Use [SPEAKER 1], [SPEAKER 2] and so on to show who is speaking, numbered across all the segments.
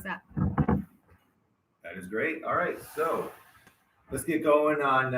[SPEAKER 1] How's that?
[SPEAKER 2] That is great. All right, so let's get going on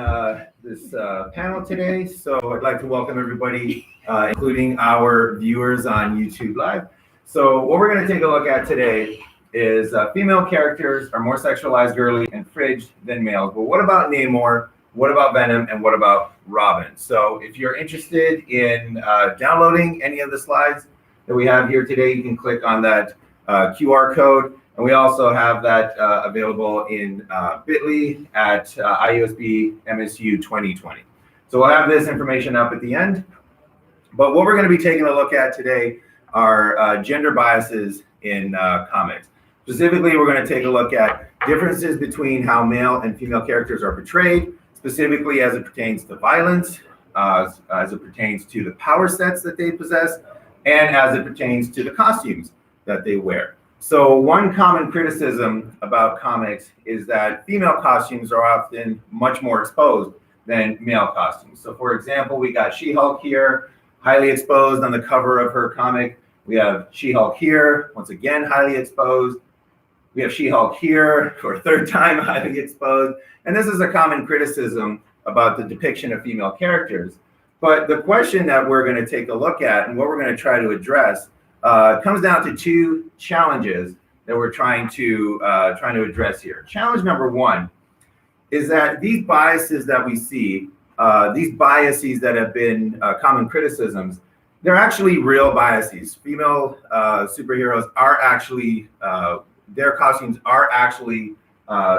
[SPEAKER 2] this panel today. So I'd like to welcome everybody, including our viewers on YouTube Live. So what we're going to take a look at today is female characters are more sexualized, girly, and fridged than males. But what about Namor? What about Venom? And what about Robin? So if you're interested in downloading any of the slides that we have here today, you can click on that QR code. And we also have that available in bit.ly at IUSB MSU 2020. So we'll have this information up at the end. But what we're going to be taking a look at today are gender biases in comics. Specifically, we're going to take a look at differences between how male and female characters are portrayed, specifically as it pertains to violence, as it pertains to the power sets that they possess, and as it pertains to the costumes that they wear. So one common criticism about comics is that female costumes are often much more exposed than male costumes. So for example, we got She-Hulk here, highly exposed on the cover of her comic. We have She-Hulk here, once again, highly exposed. We have She-Hulk here for a third time, highly exposed. And this is a common criticism about the depiction of female characters. But the question that we're going to take a look at and what we're going to try to address comes down to two challenges that we're trying to address here. Challenge number one is that these biases that we see, these biases that have been common criticisms, they're actually real biases. Female superheroes are actually, their costumes are actually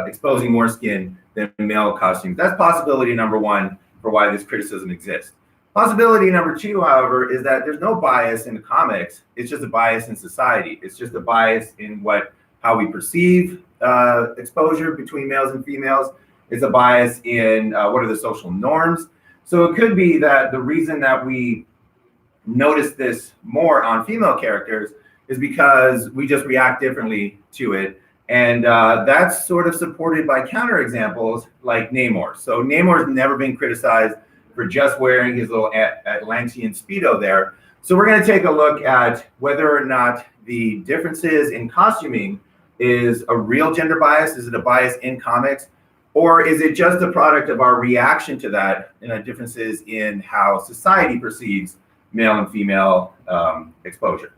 [SPEAKER 2] exposing more skin than male costumes. That's possibility number one for why this criticism exists. Possibility number two, however, is that there's no bias in the comics. It's just a bias in society. It's just a bias in how we perceive exposure between males and females. It's a bias in what are the social norms. So it could be that the reason that we notice this more on female characters is because we just react differently to it. And that's sort of supported by counterexamples like Namor. So Namor's never been criticized for just wearing his little Atlantean Speedo there. So we're going to take a look at whether or not the differences in costuming is a real gender bias. Is it a bias in comics? Or is it just a product of our reaction to that and differences in how society perceives male and female exposure?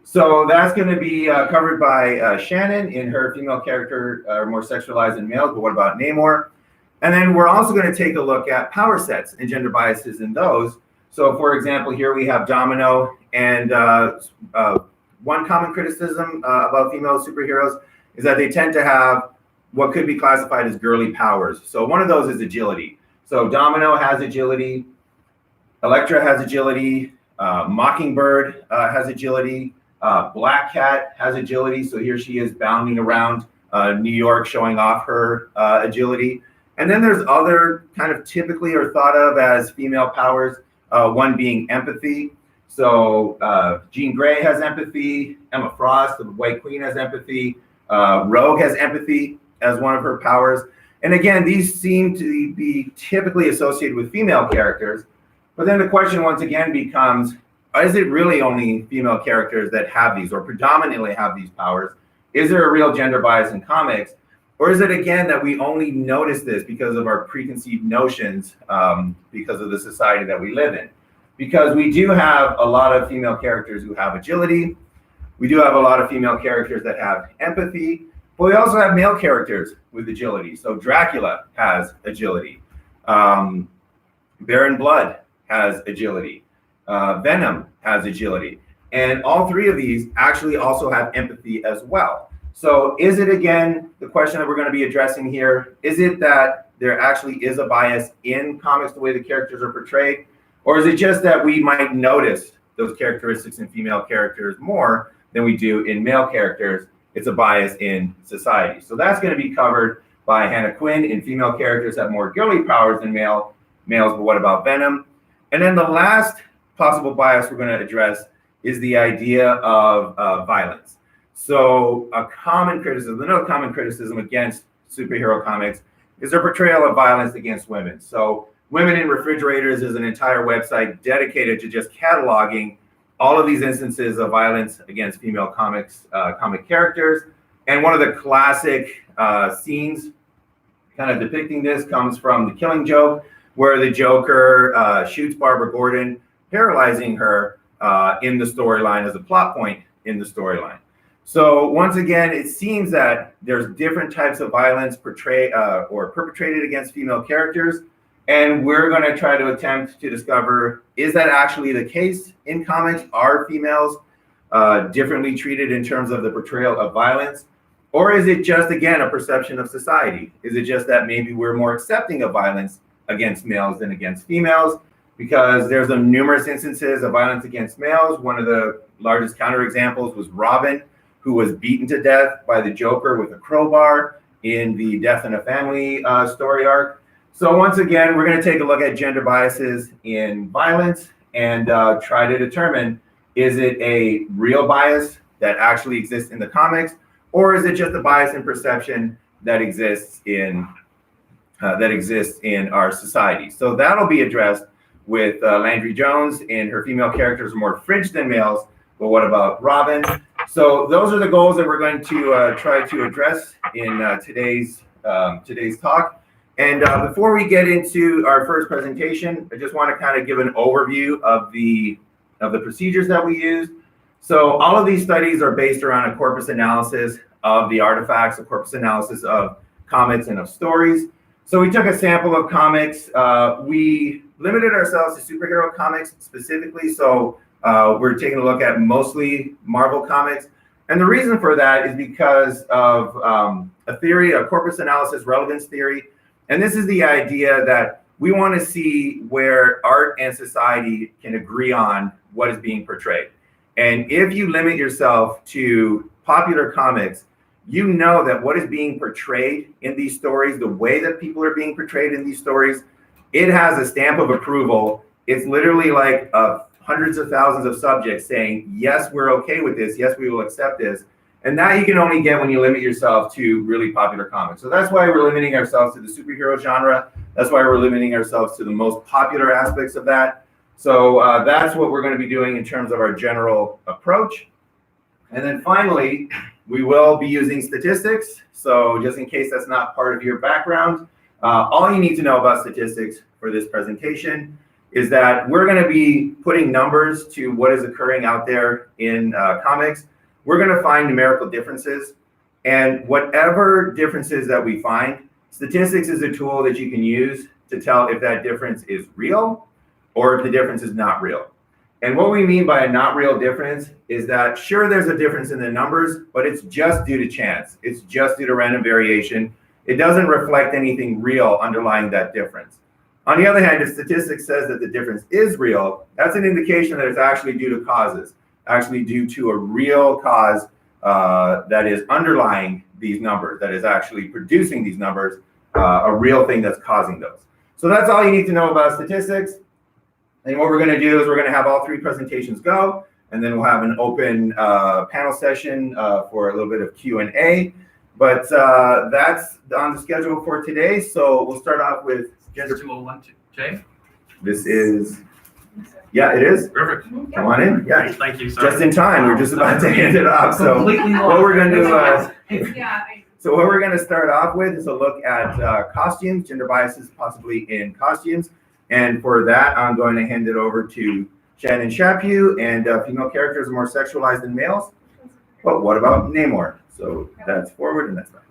[SPEAKER 2] So that's going to be covered by Shannon in her female character, more sexualized than males, but what about Namor? And then we're also going to take a look at power sets and gender biases in those. So for example, here we have Domino, and one common criticism about female superheroes is that they tend to have what could be classified as girly powers. So one of those is agility. So Domino has agility, Elektra has agility, Mockingbird has agility, Black Cat has agility. So here she is bounding around New York showing off her agility. And then there's other kind of typically are thought of as female powers, one being empathy. So Jean Grey has empathy, Emma Frost, the White Queen, has empathy, Rogue has empathy as one of her powers. And again, these seem to be typically associated with female characters. But then the question once again becomes, is it really only female characters that have these or predominantly have these powers? Is there a real gender bias in comics? Or is it, again, that we only notice this because of our preconceived notions, because of the society that we live in? Because we do have a lot of female characters who have agility. We do have a lot of female characters that have empathy. But we also have male characters with agility. So Dracula has agility. Baron Blood has agility. Venom has agility. And all three of these actually also have empathy as well. So is it, again, the question that we're going to be addressing here, is it that there actually is a bias in comics the way the characters are portrayed? Or is it just that we might notice those characteristics in female characters more than we do in male characters? It's a bias in society. So that's going to be covered by Hannah Quinn in female characters have more girly powers than males, but what about Venom? And then the last possible bias we're going to address is the idea of violence. So a common criticism, another common criticism against superhero comics is their portrayal of violence against women. So Women in Refrigerators is an entire website dedicated to just cataloging all of these instances of violence against female comic characters. And one of the classic scenes kind of depicting this comes from The Killing Joke, where the Joker shoots Barbara Gordon, paralyzing her in the storyline as a plot point in the storyline. So once again, it seems that there's different types of violence portrayed or perpetrated against female characters. And we're going to try to attempt to discover, is that actually the case in comics? Are females differently treated in terms of the portrayal of violence? Or is it just, again, a perception of society? Is it just that maybe we're more accepting of violence against males than against females? Because there's numerous instances of violence against males. One of the largest counterexamples was Robin, who was beaten to death by the Joker with a crowbar in the Death in a Family story arc. So once again, we're going to take a look at gender biases in violence and try to determine, is it a real bias that actually exists in the comics, or is it just a bias in perception that exists in our society? So that'll be addressed with Landry Jones, and her female characters are more fringe than males. But what about Robin? So those are the goals that we're going to try to address in today's talk. And before we get into our first presentation, I just want to kind of give an overview of the procedures that we use. So all of these studies are based around a corpus analysis of the artifacts, a corpus analysis of comics and of stories. So we took a sample of comics. We limited ourselves to superhero comics specifically. So we're taking a look at mostly Marvel comics. And the reason for that is because of a theory, a corpus analysis relevance theory. And this is the idea that we want to see where art and society can agree on what is being portrayed. And if you limit yourself to popular comics, you know that what is being portrayed in these stories, the way that people are being portrayed in these stories, it has a stamp of approval. It's literally like hundreds of thousands of subjects saying, yes, we're okay with this. Yes, we will accept this. And that you can only get when you limit yourself to really popular comics. So that's why we're limiting ourselves to the superhero genre. That's why we're limiting ourselves to the most popular aspects of that. So that's what we're going to be doing in terms of our general approach. And then finally, we will be using statistics. So just in case that's not part of your background, all you need to know about statistics for this presentation is that we're going to be putting numbers to what is occurring out there in comics. We're going to find numerical differences. And whatever differences that we find, statistics is a tool that you can use to tell if that difference is real or if the difference is not real. And what we mean by a not real difference is that, sure, there's a difference in the numbers, but it's just due to chance. It's just due to random variation. It doesn't reflect anything real underlying that difference. On the other hand, if statistics says that the difference is real, that's an indication that it's actually due to causes, actually due to a real cause that is underlying these numbers, that is actually producing these numbers, a real thing that's causing those. So that's all you need to know about statistics. And what we're going to do is we're going to have all three presentations go, and then we'll have an open panel session for a little bit of Q&A. But that's on the schedule for today. So we'll start off with gender
[SPEAKER 1] 201, Jay?
[SPEAKER 2] This is, yeah, it is.
[SPEAKER 1] Perfect.
[SPEAKER 2] Come on in. Yeah.
[SPEAKER 1] Great, thank you, sir.
[SPEAKER 2] Just in time. We're just about to hand it off. So what we're going to so what we're going to start off with is a look at costumes, gender biases, possibly in costumes. And for that, I'm going to hand it over to Shannon Chaput, and female characters are more sexualized than males. But what about Namor? So that's forward and that's back.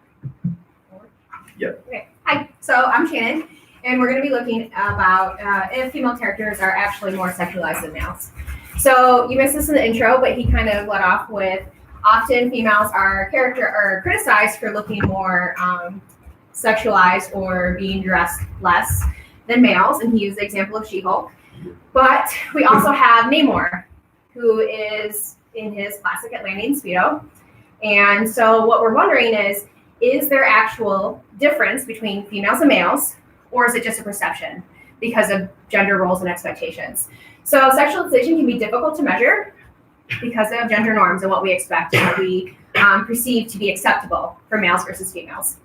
[SPEAKER 2] Yep.
[SPEAKER 3] Okay. Hi, so I'm Shannon, and we're going to be looking about if female characters are actually more sexualized than males. So you missed this in the intro, but he kind of led off with often females are criticized for looking more sexualized or being dressed less than males, and he used the example of She-Hulk. But we also have Namor, who is in his classic Atlantean Speedo. And so what we're wondering is there actual difference between females and males, or is it just a perception because of gender roles and expectations? So sexualization can be difficult to measure because of gender norms and what we expect and what we perceive to be acceptable for males versus females.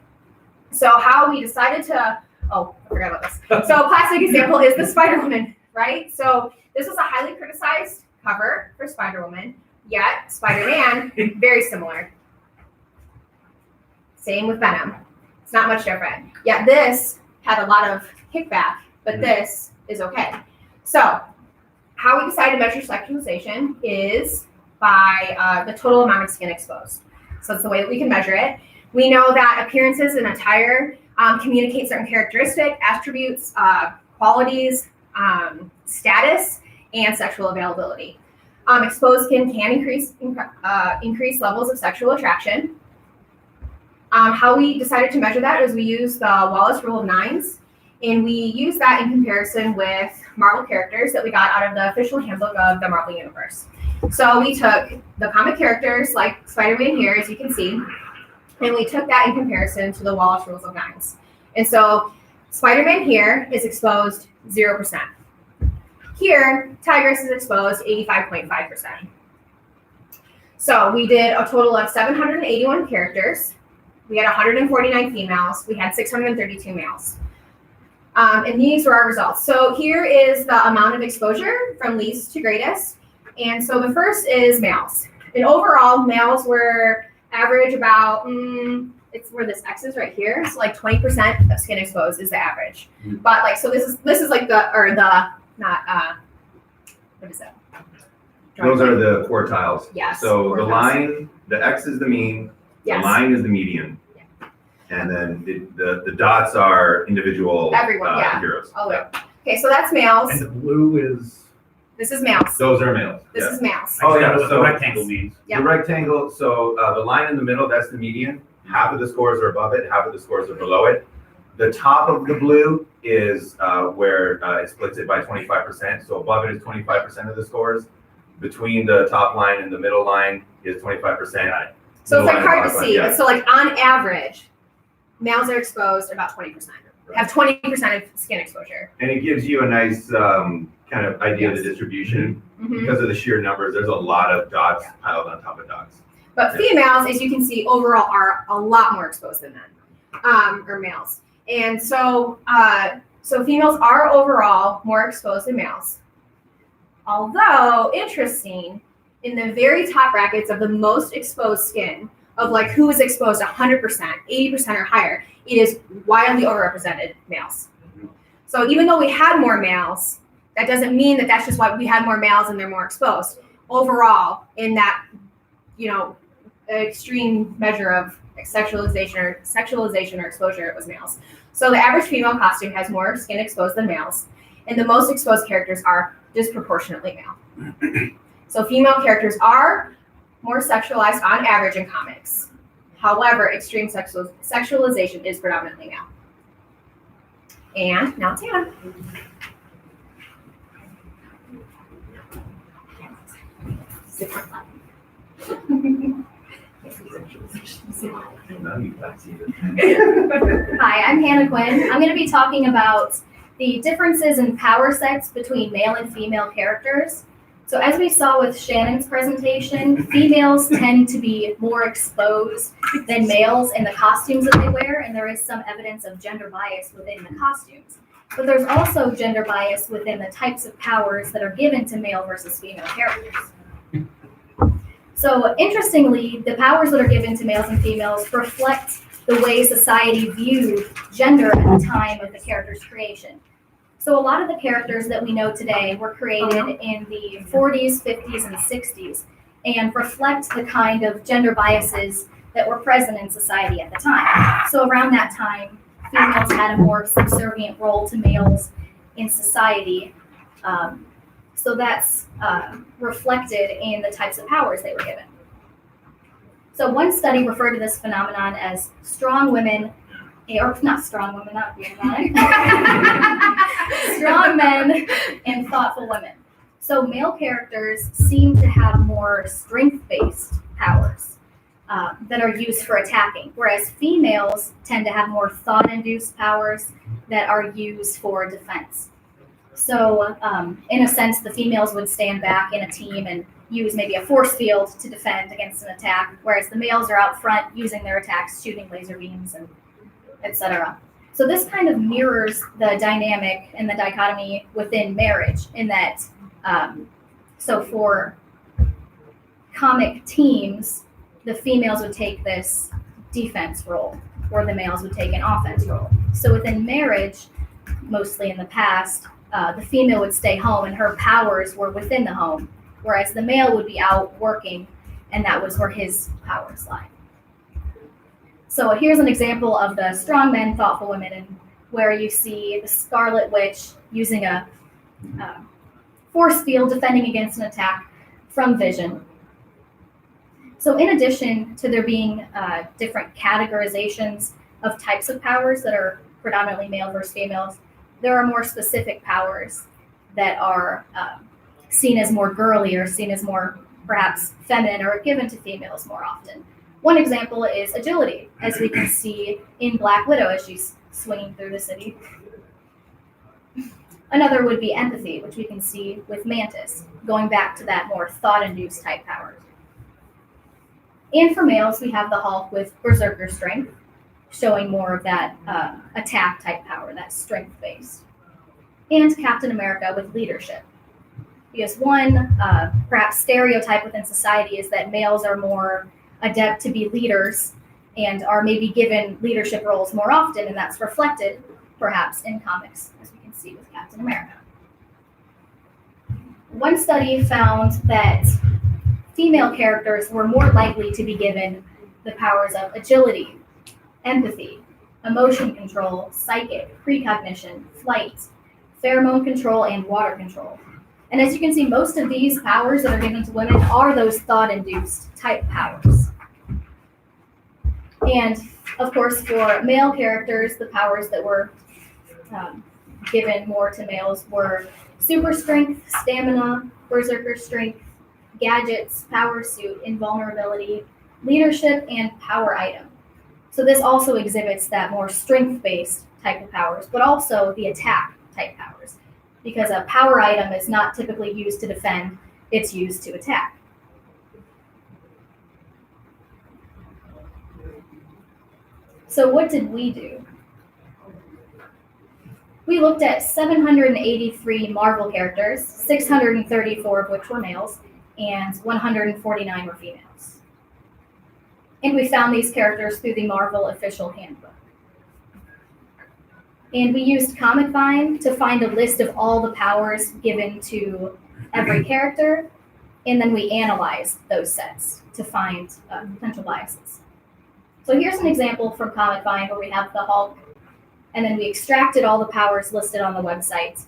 [SPEAKER 3] So how we decided to, oh, I forgot about this. So a classic example is the Spider-Woman, right? So this was a highly criticized cover for Spider-Woman, yet Spider-Man, very similar. Same with Venom. It's not much different. Yet this had a lot of kickback, but this is okay. So how we decide to measure sexualization is by the total amount of skin exposed. So it's the way that we can measure it. We know that appearances and attire communicate certain characteristics, attributes, qualities, status, and sexual availability. Exposed skin can increase levels of sexual attraction. How we decided to measure that is we used the Wallace Rule of Nines, and we use that in comparison with Marvel characters that we got out of the official handbook of the Marvel Universe. So we took the comic characters like Spider-Man here, as you can see, and we took that in comparison to the Wallace Rules of Nines. And so Spider-Man here is exposed 0%. Here, Tigress is exposed 85.5%. So we did a total of 781 characters. We had 149 females. We had 632 males. And these were our results. So here is the amount of exposure from least to greatest. And so the first is males. And overall, males were average about, it's where this X is right here. So like 20% of skin exposed is the average. But like, so this is like what is that?
[SPEAKER 2] Those are the quartiles.
[SPEAKER 3] Yes.
[SPEAKER 2] So
[SPEAKER 3] quartiles.
[SPEAKER 2] the line, the X is the mean,
[SPEAKER 3] Yes.
[SPEAKER 2] the line is the median.
[SPEAKER 3] Yeah.
[SPEAKER 2] And then the dots are individual
[SPEAKER 3] Everyone, yeah.
[SPEAKER 2] heroes.
[SPEAKER 3] Oh, yeah. Okay, so that's males.
[SPEAKER 1] And the blue is.
[SPEAKER 3] This is males.
[SPEAKER 2] Those are males.
[SPEAKER 3] This
[SPEAKER 2] yeah.
[SPEAKER 3] is males.
[SPEAKER 2] Oh, yeah,
[SPEAKER 1] I know what
[SPEAKER 2] so-
[SPEAKER 1] the rectangle means.
[SPEAKER 3] Yeah.
[SPEAKER 2] The rectangle, so the line in the middle, that's the median. Half of the scores are above it, half of the scores are below it. The top of the blue is where it splits it by 25%. So above it is 25% of the scores. Between the top line and the middle line is 25%.
[SPEAKER 3] So it's like
[SPEAKER 2] Middle line
[SPEAKER 3] hard
[SPEAKER 2] and
[SPEAKER 3] to
[SPEAKER 2] bottom
[SPEAKER 3] see.
[SPEAKER 2] line,
[SPEAKER 3] But so like on average, males are exposed about 20%. Have 20% of skin exposure.
[SPEAKER 2] And it gives you a nice kind of idea of the
[SPEAKER 3] Yes.
[SPEAKER 2] distribution.
[SPEAKER 3] Mhm.
[SPEAKER 2] Because of the sheer numbers, there's a lot of dots piled on top of dots.
[SPEAKER 3] But females, as you can see, overall are a lot more exposed than men, or males. And so, so females are overall more exposed than males. Although, interesting, in the very top brackets of the most exposed skin, of like who is exposed 100%, 80% or higher, it is wildly overrepresented males. So even though we had more males, that doesn't mean that that's just why we had more males and they're more exposed. Overall, in that, extreme measure of sexualization or exposure, it was males. So the average female costume has more skin exposed than males, and the most exposed characters are disproportionately male. So female characters are more sexualized on average in comics. However, extreme sexualization is predominantly male. And now it's Hannah.
[SPEAKER 4] Hi, I'm Hannah Quinn. I'm going to be talking about the differences in power sets between male and female characters. So as we saw with Shannon's presentation, females tend to be more exposed than males in the costumes that they wear, and there is some evidence of gender bias within the costumes. But there's also gender bias within the types of powers that are given to male versus female characters. So interestingly, the powers that are given to males and females reflect the way society viewed gender at the time of the character's creation. So a lot of the characters that we know today were created in the 40s, 50s, and 60s and reflect the kind of gender biases that were present in society at the time. So around that time, females had a more subservient role to males in society. So that's reflected in the types of powers they were given. So one study referred to this phenomenon as strong women, or not strong women, not being strong men and thoughtful women. So male characters seem to have more strength-based powers that are used for attacking, whereas females tend to have more thought-induced powers that are used for defense. So in a sense, the females would stand back in a team and use maybe a force field to defend against an attack, whereas the males are out front using their attacks, shooting laser beams, and etc. So this kind of mirrors the dynamic and the dichotomy within marriage in that, so for comic teams, the females would take this defense role, where the males would take an offense role. So within marriage, mostly in the past, the female would stay home and her powers were within the home, whereas the male would be out working, and that was where his powers lie. So here's an example of the strong men, thoughtful women, and where you see the Scarlet Witch using a force field defending against an attack from Vision. So in addition to there being different categorizations of types of powers that are predominantly male versus females, there are more specific powers that are seen as more girly or seen as more perhaps feminine or given to females more often. One example is agility, as we can see in Black Widow as she's swinging through the city. Another would be empathy, which we can see with Mantis, going back to that more thought-induced type power. And for males, we have the Hulk with berserker strength, showing more of that attack type power, that strength-based. And Captain America with leadership. Because one perhaps stereotype within society is that males are more adept to be leaders and are maybe given leadership roles more often, and that's reflected perhaps in comics, as we can see with Captain America. One study found that female characters were more likely to be given the powers of agility, empathy, emotion control, psychic, precognition, flight, pheromone control, and water control. And as you can see, most of these powers that are given to women are those thought-induced type powers. And of course, for male characters, the powers that were given more to males were super strength, stamina, berserker strength, gadgets, power suit, invulnerability, leadership, and power item. So this also exhibits that more strength-based type of powers, but also the attack type powers, because a power item is not typically used to defend, it's used to attack. So what did we do? We looked at 783 Marvel characters, 634 of which were males, and 149 were females. And we found these characters through the Marvel official handbook. And we used Comic Vine to find a list of all the powers given to every character, and then we analyzed those sets to find potential biases. So here's an example from Comic Vine where we have the Hulk, and then we extracted all the powers listed on the website,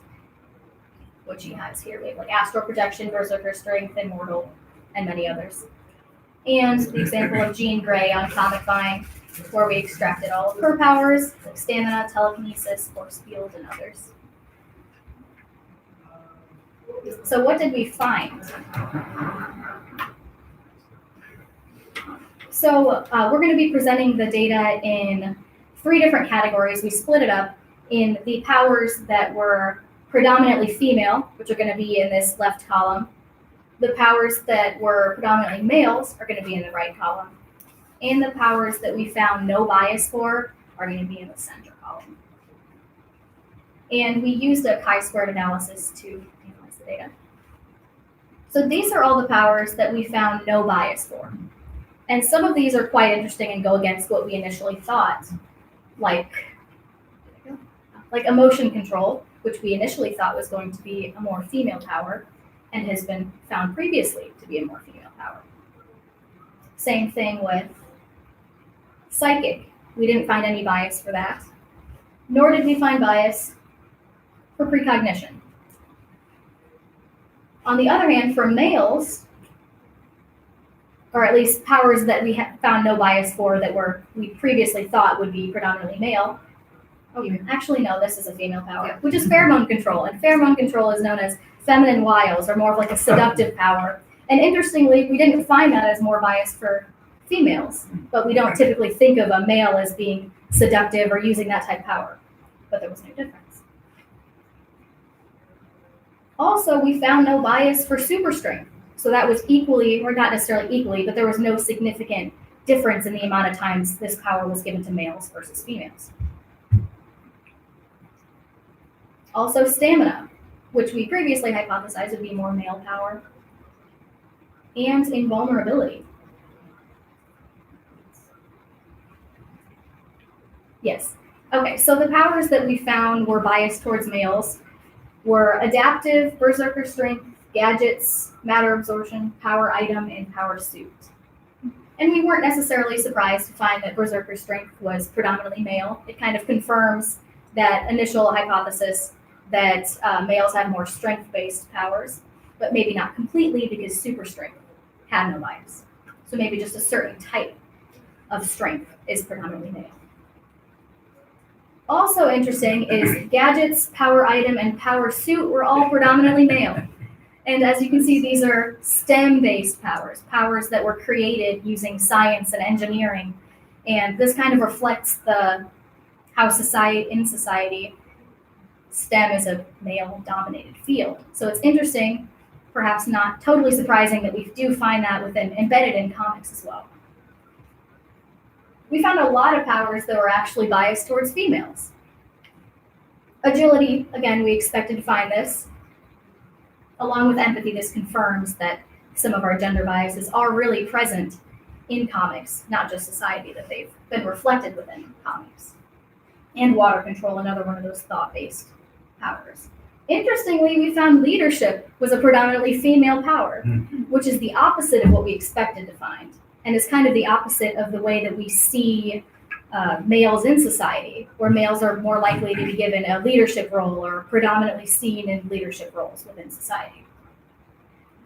[SPEAKER 4] which he has here. We have like astral projection, berserker strength, immortal, and many others. And the example of Jean Grey on Comic Vine, where we extracted all of her powers, like stamina, telekinesis, force field, and others. So what did we find? So we're going to be presenting the data in 3 different categories. We split it up in the powers that were predominantly female, which are going to be in this left column. The powers that were predominantly males are going to be in the right column. And the powers that we found no bias for are going to be in the center column. And we used a chi-squared analysis to analyze the data. So these are all the powers that we found no bias for. And some of these are quite interesting and go against what we initially thought, like emotion control, which we initially thought was going to be a more female power and has been found previously to be a more female power. Same thing with psychic. We didn't find any bias for that, nor did we find bias for precognition. On the other hand, for males, or at least powers that we found no bias for that we previously thought would be predominantly male. Actually, no, this is a female power, which is pheromone control. And pheromone control is known as feminine wiles, or more of like a seductive power. And interestingly, we didn't find that as more bias for females, but we don't typically think of a male as being seductive or using that type of power. But there was no difference. Also, we found no bias for super strength. So that was equally, or not necessarily equally, but there was no significant difference in the amount of times this power was given to males versus females. Also stamina, which we previously hypothesized would be more male power. And invulnerability. Yes. Okay, so the powers that we found were biased towards males were adaptive, berserker strength, gadgets, matter absorption, power item, and power suit. And we weren't necessarily surprised to find that berserker strength was predominantly male. It kind of confirms that initial hypothesis that males have more strength-based powers, but maybe not completely because super strength had no bias. So maybe just a certain type of strength is predominantly male. Also interesting is gadgets, power item, and power suit were all predominantly male. And as you can see, these are STEM-based powers, powers that were created using science and engineering. And this kind of reflects how society, STEM is a male-dominated field. So it's interesting, perhaps not totally surprising, that we do find that embedded in comics as well. We found a lot of powers that were actually biased towards females. Agility, again, we expected to find this. Along with empathy, this confirms that some of our gender biases are really present in comics, not just society, that they've been reflected within comics. And water control, another one of those thought-based powers. Interestingly, we found leadership was a predominantly female power, which is the opposite of what we expected to find, and is kind of the opposite of the way that we see males in society, where males are more likely to be given a leadership role or predominantly seen in leadership roles within society.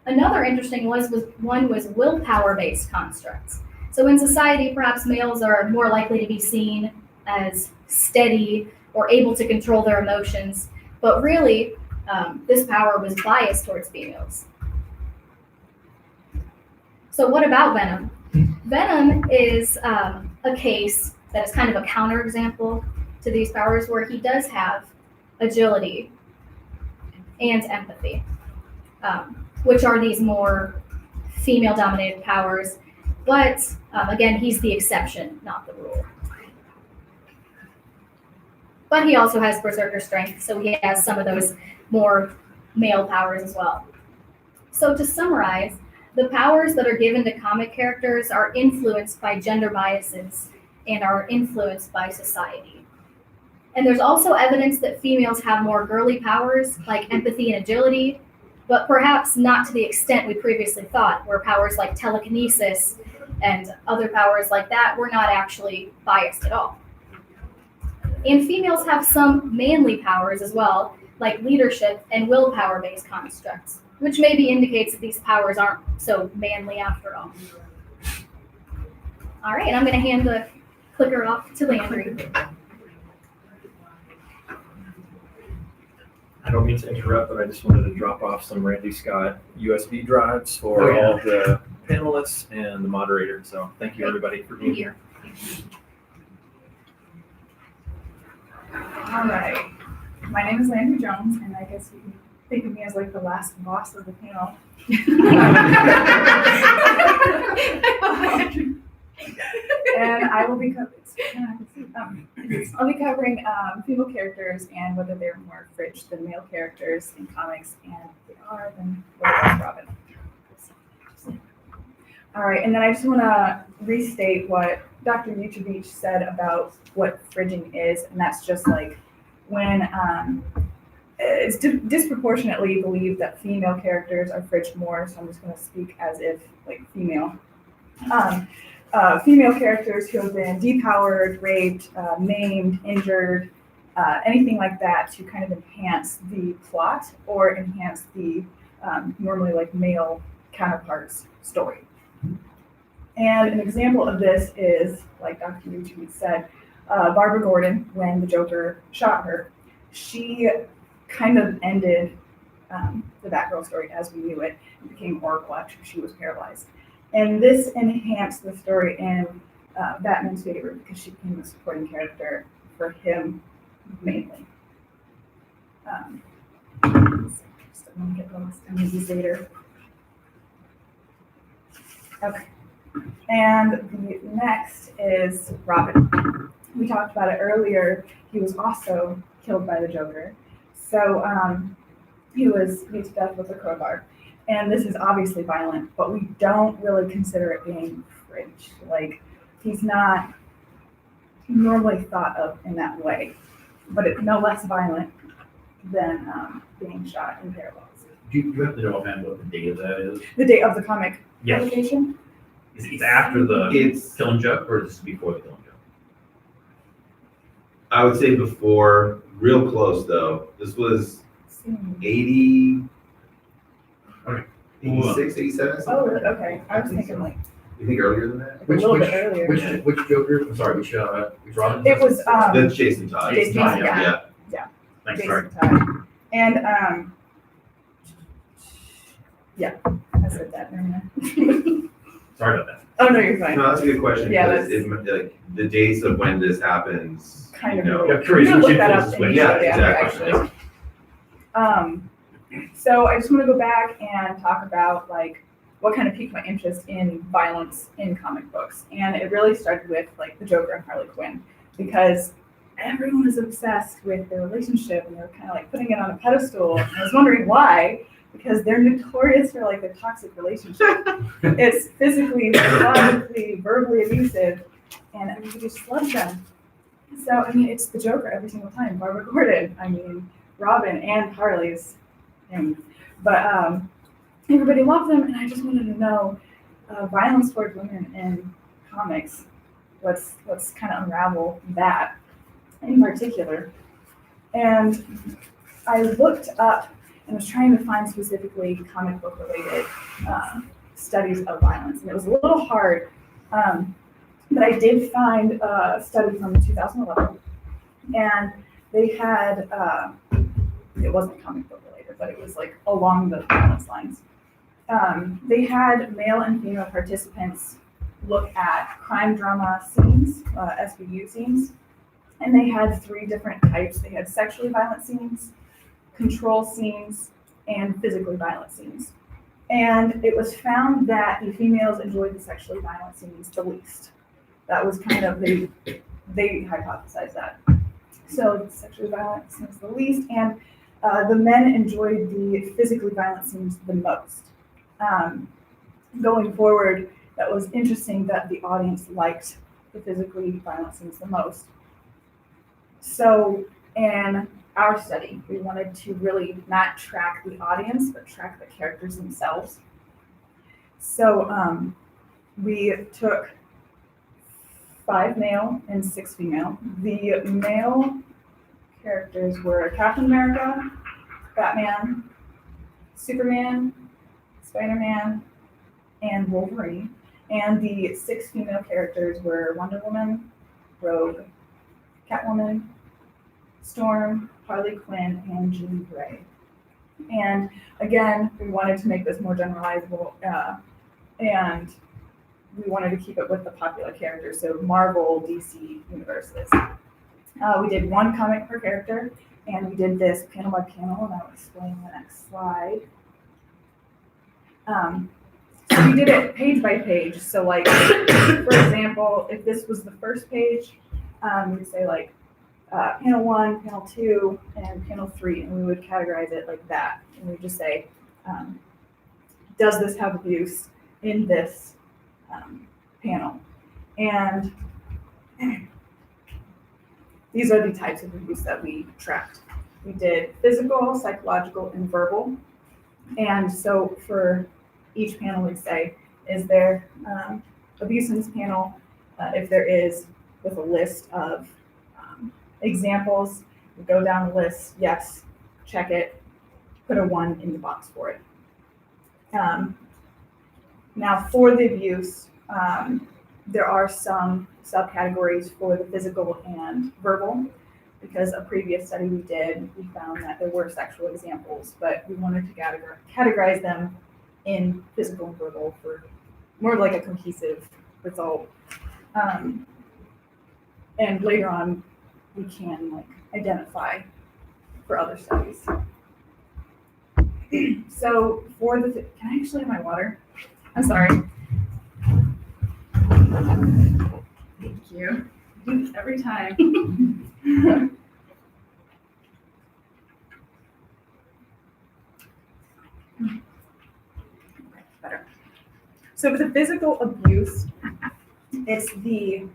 [SPEAKER 4] Another interesting one was willpower-based constructs. So in society, perhaps males are more likely to be seen as steady or able to control their emotions, but really, this power was biased towards females. So what about Venom? Venom is a case that is kind of a counterexample to these powers, where he does have agility and empathy, which are these more female-dominated powers. But again, he's the exception, not the rule. But he also has berserker strength, so he has some of those more male powers as well. So to summarize, the powers that are given to comic characters are influenced by gender biases and are influenced by society. And there's also evidence that females have more girly powers, like empathy and agility, but perhaps not to the extent we previously thought, where powers like telekinesis and other powers like that were not actually biased at all. And females have some manly powers as well, like leadership and willpower-based constructs, which maybe indicates that these powers aren't so manly after all. All right, and I'm going to hand the clicker off to Landry.
[SPEAKER 1] I don't mean to interrupt, but I just wanted to drop off some Randy Scott USB drives for all the panelists and the moderator. So thank you, everybody, for being here.
[SPEAKER 5] All right. My name is Landry Jones, and I guess you can think of me as like the last boss of the panel. And I will be covering female characters and whether they're more fridge than male characters in comics, and if they are, then what about Robin? All right, and then I just want to restate what Dr. Vucevic said about what fridging is, and that's just like when it's disproportionately believed that female characters are fridged more, so I'm just going to speak as if like female. Female characters who have been depowered, raped, maimed, injured, anything like that to kind of enhance the plot or enhance the normally like male counterparts' story. And an example of this is, like Dr. Vucevic said, Barbara Gordon, when the Joker shot her, she kind of ended the Batgirl story as we knew it and became Oracle after she was paralyzed. And this enhanced the story in Batman's favor because she became a supporting character for him mainly. Just don't want to get lost in these later. Okay. And the next is Robin. We talked about it earlier. He was also killed by the Joker. So he was beat to death with a crowbar. And this is obviously violent, but we don't really consider it being fridge. Like, he's not normally thought of in that way, but it's no less violent than being shot in parallels.
[SPEAKER 6] Do you have to know offhand what the date of that is?
[SPEAKER 5] The date of the comic
[SPEAKER 6] Yes.
[SPEAKER 5] publication?
[SPEAKER 6] Is it after the
[SPEAKER 2] It's,
[SPEAKER 6] killing joke, or is this before the killing joke?
[SPEAKER 2] I would say before, real close though. This was 80,
[SPEAKER 6] Okay.
[SPEAKER 2] 86, 87,
[SPEAKER 5] Oh,
[SPEAKER 2] something like that.
[SPEAKER 5] okay. I was thinking like
[SPEAKER 2] You think earlier than that?
[SPEAKER 5] a little bit earlier.
[SPEAKER 6] Which Joker? I'm sorry, which Robin?
[SPEAKER 5] It was
[SPEAKER 2] That's Jason Todd.
[SPEAKER 5] Jason
[SPEAKER 6] Todd,
[SPEAKER 5] Todd,
[SPEAKER 6] yeah.
[SPEAKER 2] Yeah.
[SPEAKER 6] Thanks, sorry.
[SPEAKER 5] Jason Todd. And yeah, I said that. Never mind.
[SPEAKER 6] Sorry about that.
[SPEAKER 5] Oh no, you're fine.
[SPEAKER 2] No, that's a good question.
[SPEAKER 5] Yeah,
[SPEAKER 2] because like the dates of when this happens,
[SPEAKER 5] Kind of
[SPEAKER 2] you know,
[SPEAKER 5] really-
[SPEAKER 6] Yeah, curious
[SPEAKER 5] I'm
[SPEAKER 6] which
[SPEAKER 5] gonna look that
[SPEAKER 6] influences
[SPEAKER 5] up
[SPEAKER 6] which.
[SPEAKER 5] and
[SPEAKER 2] Yeah,
[SPEAKER 5] show you
[SPEAKER 2] exactly.
[SPEAKER 5] actually. So I just want to go back and talk about like what kind of piqued my interest in violence in comic books, and it really started with like the Joker and Harley Quinn, because everyone was obsessed with their relationship and they were kind of like putting it on a pedestal. And I was wondering why, because they're notorious for like their toxic relationship. It's physically, psychologically, verbally abusive, and everybody just loves them. So I mean, it's the Joker every single time. Barbara Gordon, I mean, Robin and Harley's, but everybody loved them, and I just wanted to know violence towards women in comics. Let's kind of unravel that in particular. And I looked up and was trying to find specifically comic book related studies of violence, and it was a little hard. But I did find a study from 2011, and they had, it wasn't comic book related, but it was like along the violence lines. They had male and female participants look at crime drama scenes, SVU scenes, and they had 3 different types. They had sexually violent scenes, control scenes, and physically violent scenes. And it was found that the females enjoyed the sexually violent scenes the least. That was kind of, they hypothesized that. So the sexually violent scenes the least, and the men enjoyed the physically violent scenes the most. Going forward, that was interesting that the audience liked the physically violent scenes the most. So in our study, we wanted to really not track the audience, but track the characters themselves. So we took 5 male and 6 female. The male characters were Captain America, Batman, Superman, Spider-Man, and Wolverine. And the 6 female characters were Wonder Woman, Rogue, Catwoman, Storm, Harley Quinn, and Jean Grey. And again, we wanted to make this more generalizable, and we wanted to keep it with the popular characters, so Marvel, DC universes. We did 1 comic per character, and we did this panel by panel, and I'll explain the next slide. So we did it page by page. So like, for example, if this was the first page, we'd say like panel 1, panel 2, and panel 3, and we would categorize it like that. And we'd just say, does this have abuse in this panel? And these are the types of abuse that we tracked. We did physical, psychological, and verbal. And so for each panel, we'd say, is there abuse in this panel? If there is, with a list of examples, we go down the list, yes, check it, put a 1 in the box for it. Now for the abuse, there are some subcategories for the physical and verbal, because a previous study we did, we found that there were sexual examples, but we wanted to categorize them in physical and verbal for more like a cohesive result. And later on, we can like identify for other studies. So for the, can I actually have my water? I'm sorry. Thank you. Every time. Okay, better. So for the physical abuse, it's the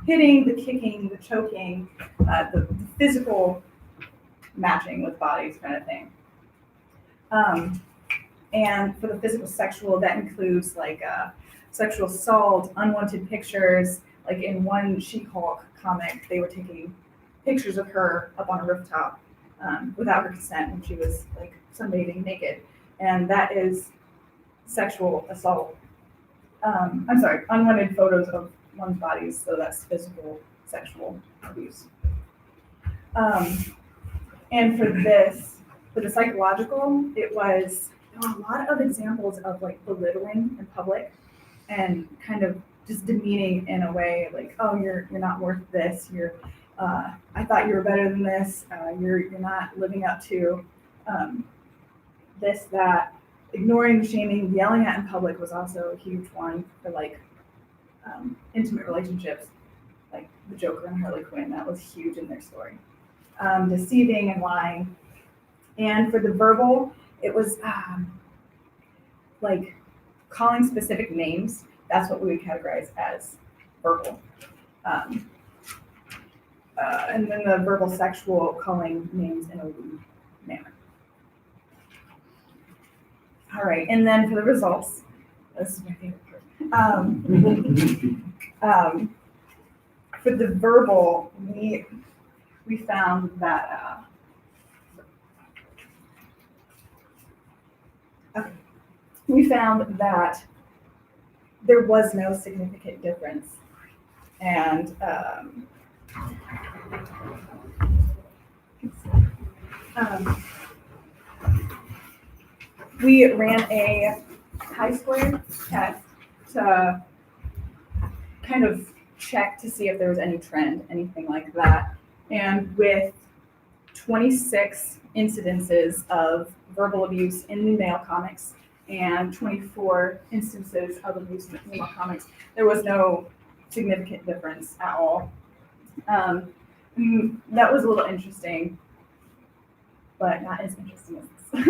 [SPEAKER 5] hitting, the kicking, the choking, the physical matching with bodies kind of thing. And for the physical sexual, that includes like sexual assault, unwanted pictures. Like in one She-Hulk comic, they were taking pictures of her up on a rooftop without her consent when she was like sunbathing naked. And that is sexual assault. I'm sorry, unwanted photos of one's bodies, so that's physical sexual abuse. And for the psychological, there were a lot of examples of like belittling in public and kind of just demeaning in a way like, oh, you're not worth this. I thought you were better than this. You're not living up to this, that. Ignoring, shaming, yelling at in public was also a huge one for like intimate relationships, like the Joker and Harley Quinn. That was huge in their story. Deceiving and lying. And for the verbal, it was like calling specific names. That's what we would categorize as verbal. And then the verbal sexual, calling names in a lewd manner. All right, and then for the results, this is my favorite part. For the verbal, we found that there was no significant difference, and we ran a chi-square test to kind of check to see if there was any trend, anything like that. And with 26 incidences of verbal abuse in the male comics and 24 instances of abuse in the female comics, there was no significant difference at all. That was a little interesting, but not as interesting as this.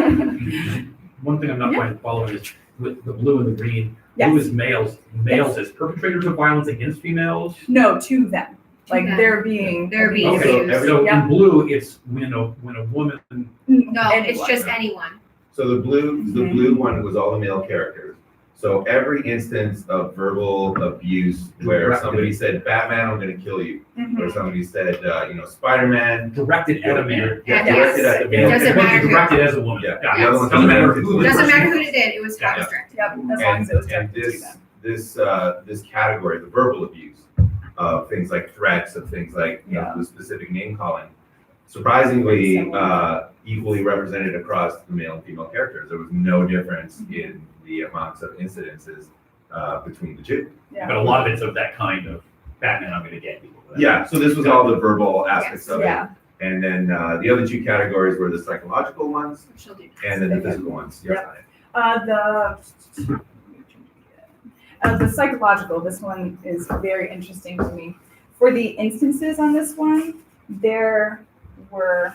[SPEAKER 6] One thing I'm not quite following is with the blue and the green.
[SPEAKER 5] Yes.
[SPEAKER 6] Blue is males. Males as perpetrators of violence against females.
[SPEAKER 5] No, to them. Like
[SPEAKER 3] them.
[SPEAKER 5] they're being
[SPEAKER 3] They're being
[SPEAKER 5] abused.
[SPEAKER 6] Okay,
[SPEAKER 3] abused.
[SPEAKER 6] so
[SPEAKER 5] Yep.
[SPEAKER 6] in blue, it's when a woman.
[SPEAKER 3] No, it's
[SPEAKER 5] Anyone.
[SPEAKER 3] just anyone.
[SPEAKER 2] So the blue one was all the male characters. So every instance of verbal abuse where somebody said, Batman, I'm gonna kill you.
[SPEAKER 5] Mhm.
[SPEAKER 2] Or somebody said, Spider-Man.
[SPEAKER 6] Directed at a man.
[SPEAKER 2] Yeah,
[SPEAKER 3] Yes.
[SPEAKER 2] directed at the
[SPEAKER 3] It
[SPEAKER 2] male.
[SPEAKER 3] doesn't matter who.
[SPEAKER 6] Directed as a woman.
[SPEAKER 2] Yeah,
[SPEAKER 6] Got
[SPEAKER 2] the
[SPEAKER 6] it.
[SPEAKER 2] other one
[SPEAKER 6] Doesn't matter who.
[SPEAKER 2] directed
[SPEAKER 6] the
[SPEAKER 3] Doesn't
[SPEAKER 6] person
[SPEAKER 3] matter
[SPEAKER 6] is.
[SPEAKER 3] who it did, it was how it was directed.
[SPEAKER 5] Yep, as long as it was directed to them.
[SPEAKER 2] This category, the verbal abuse of things like threats, of things like the specific name calling, surprisingly equally represented across the male and female characters. There was no difference in the amounts of incidences between the two.
[SPEAKER 6] But a lot of it's of that kind of Batman, I'm gonna get people.
[SPEAKER 2] Yeah, so this was all the verbal aspects of it.
[SPEAKER 5] Yeah.
[SPEAKER 2] And then the other two categories were the psychological ones
[SPEAKER 3] She'll do
[SPEAKER 2] and then the physical ones. Yes,
[SPEAKER 5] The psychological, this one is very interesting to me. For the instances on this one, there were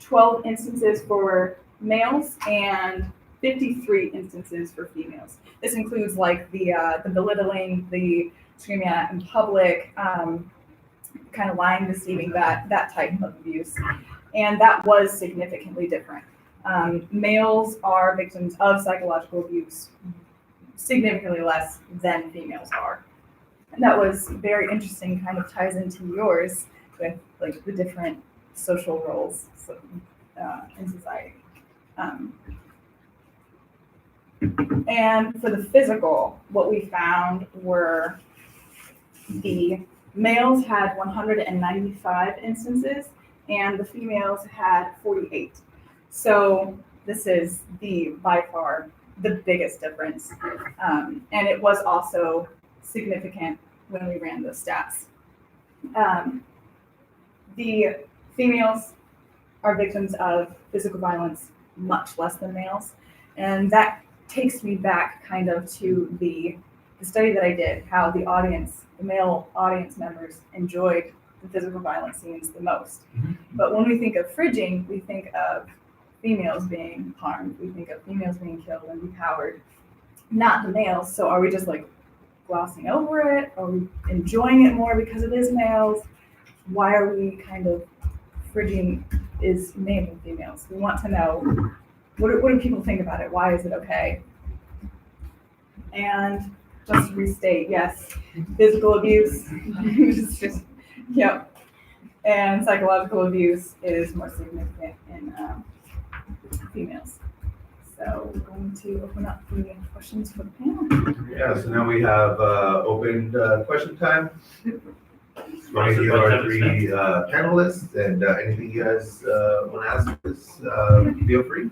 [SPEAKER 5] 12 instances for males and 53 instances for females. This includes like the belittling, the screaming at in public, kind of lying, deceiving, that type of abuse. And that was significantly different. Males are victims of psychological abuse significantly less than females are. And that was very interesting, kind of ties into yours with like the different social roles in society. And for the physical, what we found were the males had 195 instances and the females had 48. So this is by far the biggest difference. And it was also significant when we ran the stats. The females are victims of physical violence much less than males. And that takes me back kind of to the study that I did, how the male audience members enjoyed the physical violence scenes the most.
[SPEAKER 6] Mhm.
[SPEAKER 5] But when we think of fridging, we think of females being harmed, we think of females being killed and depowered, not the males. So are we just like glossing over it? Are we enjoying it more because it is males? Why are we kind of fridging is males and females? We want to know, what do people think about it? Why is it okay? And just to restate, yes, physical abuse, yep. And psychological abuse is more significant in females. So we're going to open up the questions for the panel.
[SPEAKER 2] Yeah, so now we have opened question time. Going to our three panelists, and anything you guys want to ask us, feel free.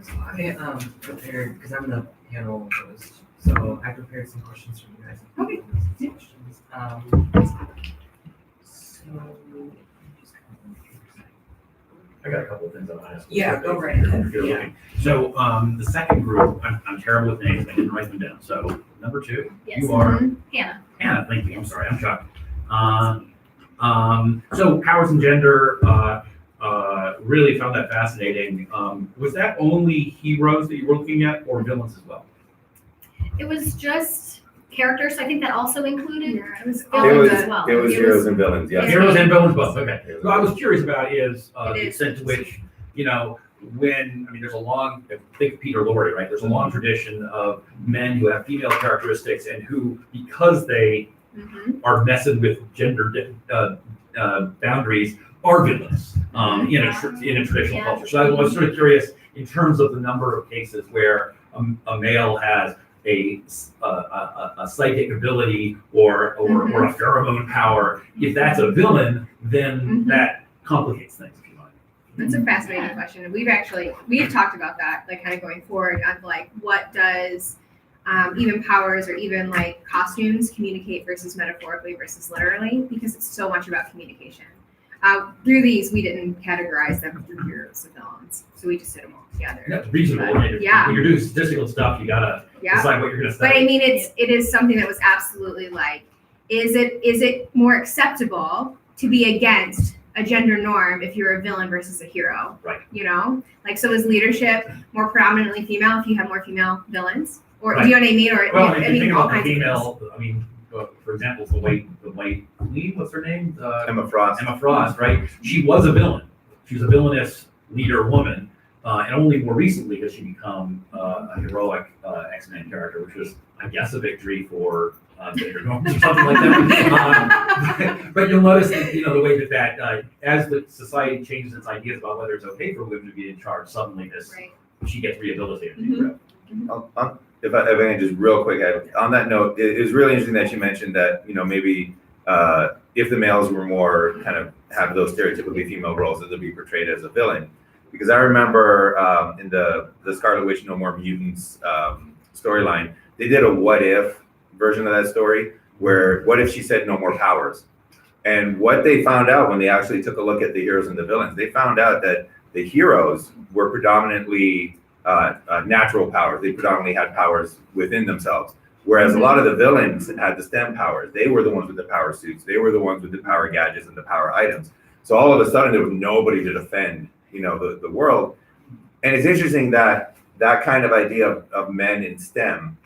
[SPEAKER 7] So I prepared, because I'm the panel host, so I prepared some questions for you guys.
[SPEAKER 3] Okay.
[SPEAKER 7] Some questions.
[SPEAKER 6] I got a couple of things I want to ask.
[SPEAKER 7] Yeah, go right ahead.
[SPEAKER 6] If you're looking. So, the second group, I'm terrible with names, I didn't write them down. So, number 2,
[SPEAKER 4] Yes.
[SPEAKER 6] you are
[SPEAKER 4] Hannah.
[SPEAKER 6] Anna, thank you, I'm sorry, I'm shocked. So powers and gender, really found that fascinating. Was that only heroes that you were looking at, or villains as well?
[SPEAKER 4] It was just characters. I think that also included
[SPEAKER 3] it was
[SPEAKER 4] villains as well.
[SPEAKER 2] It was heroes and villains, yeah.
[SPEAKER 6] Heroes and villains both, okay. What I was curious about is the
[SPEAKER 3] It is.
[SPEAKER 6] extent to which, there's a long, think of Peter Lorre, right? There's a long tradition of men who have female characteristics and who, because they are messing with gender boundaries, are villains in a traditional culture. So I was sort of curious in terms of the number of cases where a male has a psychic ability or a pheromone power. If that's a villain, then that complicates things. If you mind.
[SPEAKER 3] That's a fascinating question. We've talked about that, like kind of going forward on like what does even powers or even like costumes communicate versus metaphorically versus literally, because it's so much about communication. Through these, we didn't categorize them through heroes and villains, so we just did them all together.
[SPEAKER 6] That's reasonable. Right?
[SPEAKER 3] Yeah.
[SPEAKER 6] When you're doing statistical stuff, you gotta decide what you're gonna
[SPEAKER 3] But
[SPEAKER 6] study.
[SPEAKER 3] I mean, it is something that was absolutely like, is it more acceptable to be against a gender norm if you're a villain versus a hero?
[SPEAKER 6] Right.
[SPEAKER 3] Like, so is leadership more predominantly female if you have more female villains, or
[SPEAKER 6] Right.
[SPEAKER 3] do you know what I mean? Or
[SPEAKER 6] Well, if you think
[SPEAKER 3] all
[SPEAKER 6] about the
[SPEAKER 3] kinds of
[SPEAKER 6] female, for example, the white queen, what's her name?
[SPEAKER 2] Emma Frost.
[SPEAKER 6] Emma Frost, right? She was a villain. She was a villainous leader woman, and only more recently has she become a heroic X-Men character, which was, I guess, a victory for gender norms or something like that. But you'll notice that, the way that as the society changes its ideas about whether it's okay for women to be in charge, suddenly
[SPEAKER 3] Right.
[SPEAKER 6] she gets rehabilitated.
[SPEAKER 2] If I can just real quick, on that note, it was really interesting that you mentioned that, maybe if the males were more kind of have those stereotypically female roles, that they'd be portrayed as a villain. Because I remember in the Scarlet Witch No More Mutants storyline, they did a what if version of that story, where what if she said no more powers? And what they found out when they actually took a look at the heroes and the villains, they found out that the heroes were predominantly natural powers. They predominantly had powers within themselves. Whereas a lot of the villains had the STEM powers. They were the ones with the power suits. They were the ones with the power gadgets and the power items. So all of a sudden there was nobody to defend, the world. And it's interesting that that kind of idea of men in STEM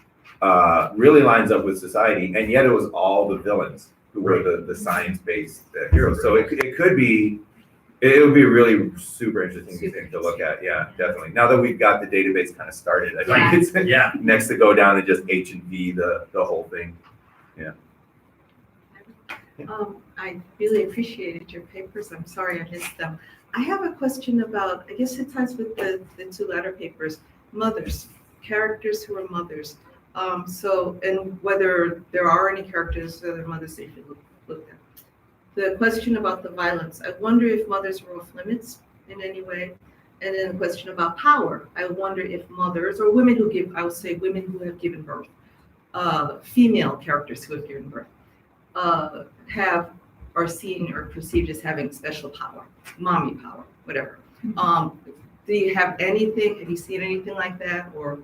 [SPEAKER 2] really lines up with society. And yet it was all the villains who were the science-based heroes. So it would be really super interesting thing to look at. Yeah, definitely. Now that we've got the database kind of started, I think it's next to go down and just H and V the whole thing. Yeah.
[SPEAKER 8] I really appreciated your papers. I'm sorry I missed them. I have a question about, I guess it ties with the two latter papers, mothers, characters who are mothers. And whether there are any characters that are mothers that you should look at. The question about the violence, I wonder if mothers were off limits in any way. And then the question about power, I wonder if mothers or women who give, I would say women who have given birth, female characters who have given birth, are seen or perceived as having special power, mommy power, whatever. Do you have you seen anything like that? Or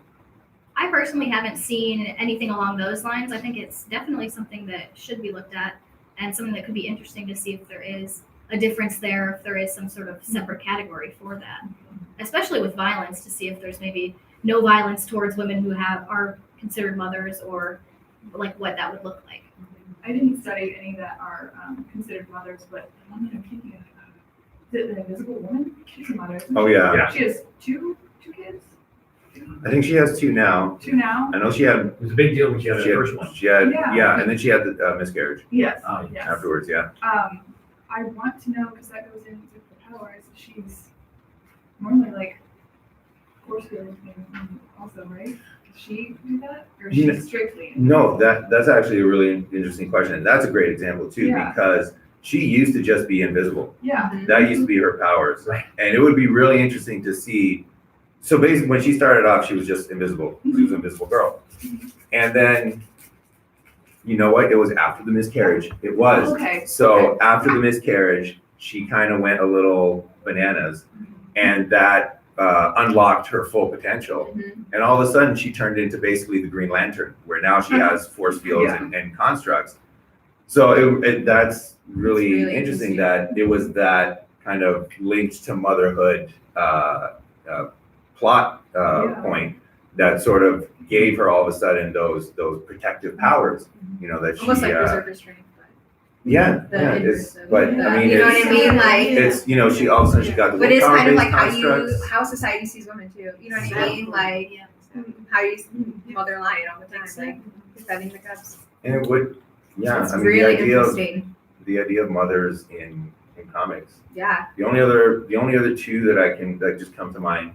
[SPEAKER 4] I personally haven't seen anything along those lines. I think it's definitely something that should be looked at and something that could be interesting to see if there is a difference there, if there is some sort of separate category for that, especially with violence, to see if there's maybe no violence towards women who are considered mothers, or like what that would look like.
[SPEAKER 5] I didn't study any that are considered mothers, but the one that I'm thinking of, is it the Invisible Woman? She's a mother. isn't
[SPEAKER 2] Oh
[SPEAKER 5] she?
[SPEAKER 2] yeah.
[SPEAKER 5] She has two kids?
[SPEAKER 2] I think she has 2 now.
[SPEAKER 5] 2 now?
[SPEAKER 2] I know she had.
[SPEAKER 6] It was a big deal when she had the
[SPEAKER 2] She had,
[SPEAKER 6] first one.
[SPEAKER 2] she had
[SPEAKER 5] Yeah.
[SPEAKER 2] yeah, and then she had the miscarriage
[SPEAKER 5] Yes.
[SPEAKER 6] Oh,
[SPEAKER 5] Yes.
[SPEAKER 2] afterwards. Yeah.
[SPEAKER 5] I want to know, because that goes into the powers. She's normally like force field also, right? Does she do that, or
[SPEAKER 2] Yeah.
[SPEAKER 5] she's strictly?
[SPEAKER 2] No, that's actually a really interesting question. That's a great example too,
[SPEAKER 5] Yeah.
[SPEAKER 2] because she used to just be invisible.
[SPEAKER 5] Yeah.
[SPEAKER 2] That used to be her powers.
[SPEAKER 6] Right.
[SPEAKER 2] And it would be really interesting to see. So basically, when she started off, she was just invisible. She was an invisible girl. And then, you know what? It was after the miscarriage. It was.
[SPEAKER 5] Okay.
[SPEAKER 2] So after the miscarriage, she kind of went a little bananas, and that unlocked her full potential. And all of a sudden, she turned into basically the Green Lantern, where now she has force fields and constructs. So that's really,
[SPEAKER 3] really
[SPEAKER 2] interesting that it was that kind of linked to motherhood plot point that sort of gave her all of a sudden those protective powers, you know, that
[SPEAKER 3] Almost
[SPEAKER 2] she
[SPEAKER 3] like berserker strength.
[SPEAKER 2] yeah,
[SPEAKER 3] The
[SPEAKER 2] yeah,
[SPEAKER 3] inverse of
[SPEAKER 2] but
[SPEAKER 3] the-
[SPEAKER 2] I mean,
[SPEAKER 3] you know what I mean? Like,
[SPEAKER 2] it's, you know, she all of a sudden she got the
[SPEAKER 3] but it's kind of like
[SPEAKER 2] constructs.
[SPEAKER 3] how society sees women too. You know what I mean? Like how you see mother lion all the time, like defending the cubs.
[SPEAKER 2] And it would, yeah,
[SPEAKER 3] It's
[SPEAKER 2] I mean,
[SPEAKER 3] really
[SPEAKER 2] the
[SPEAKER 3] interesting.
[SPEAKER 2] idea of mothers in comics.
[SPEAKER 3] Yeah.
[SPEAKER 2] The only other 2 that just come to mind,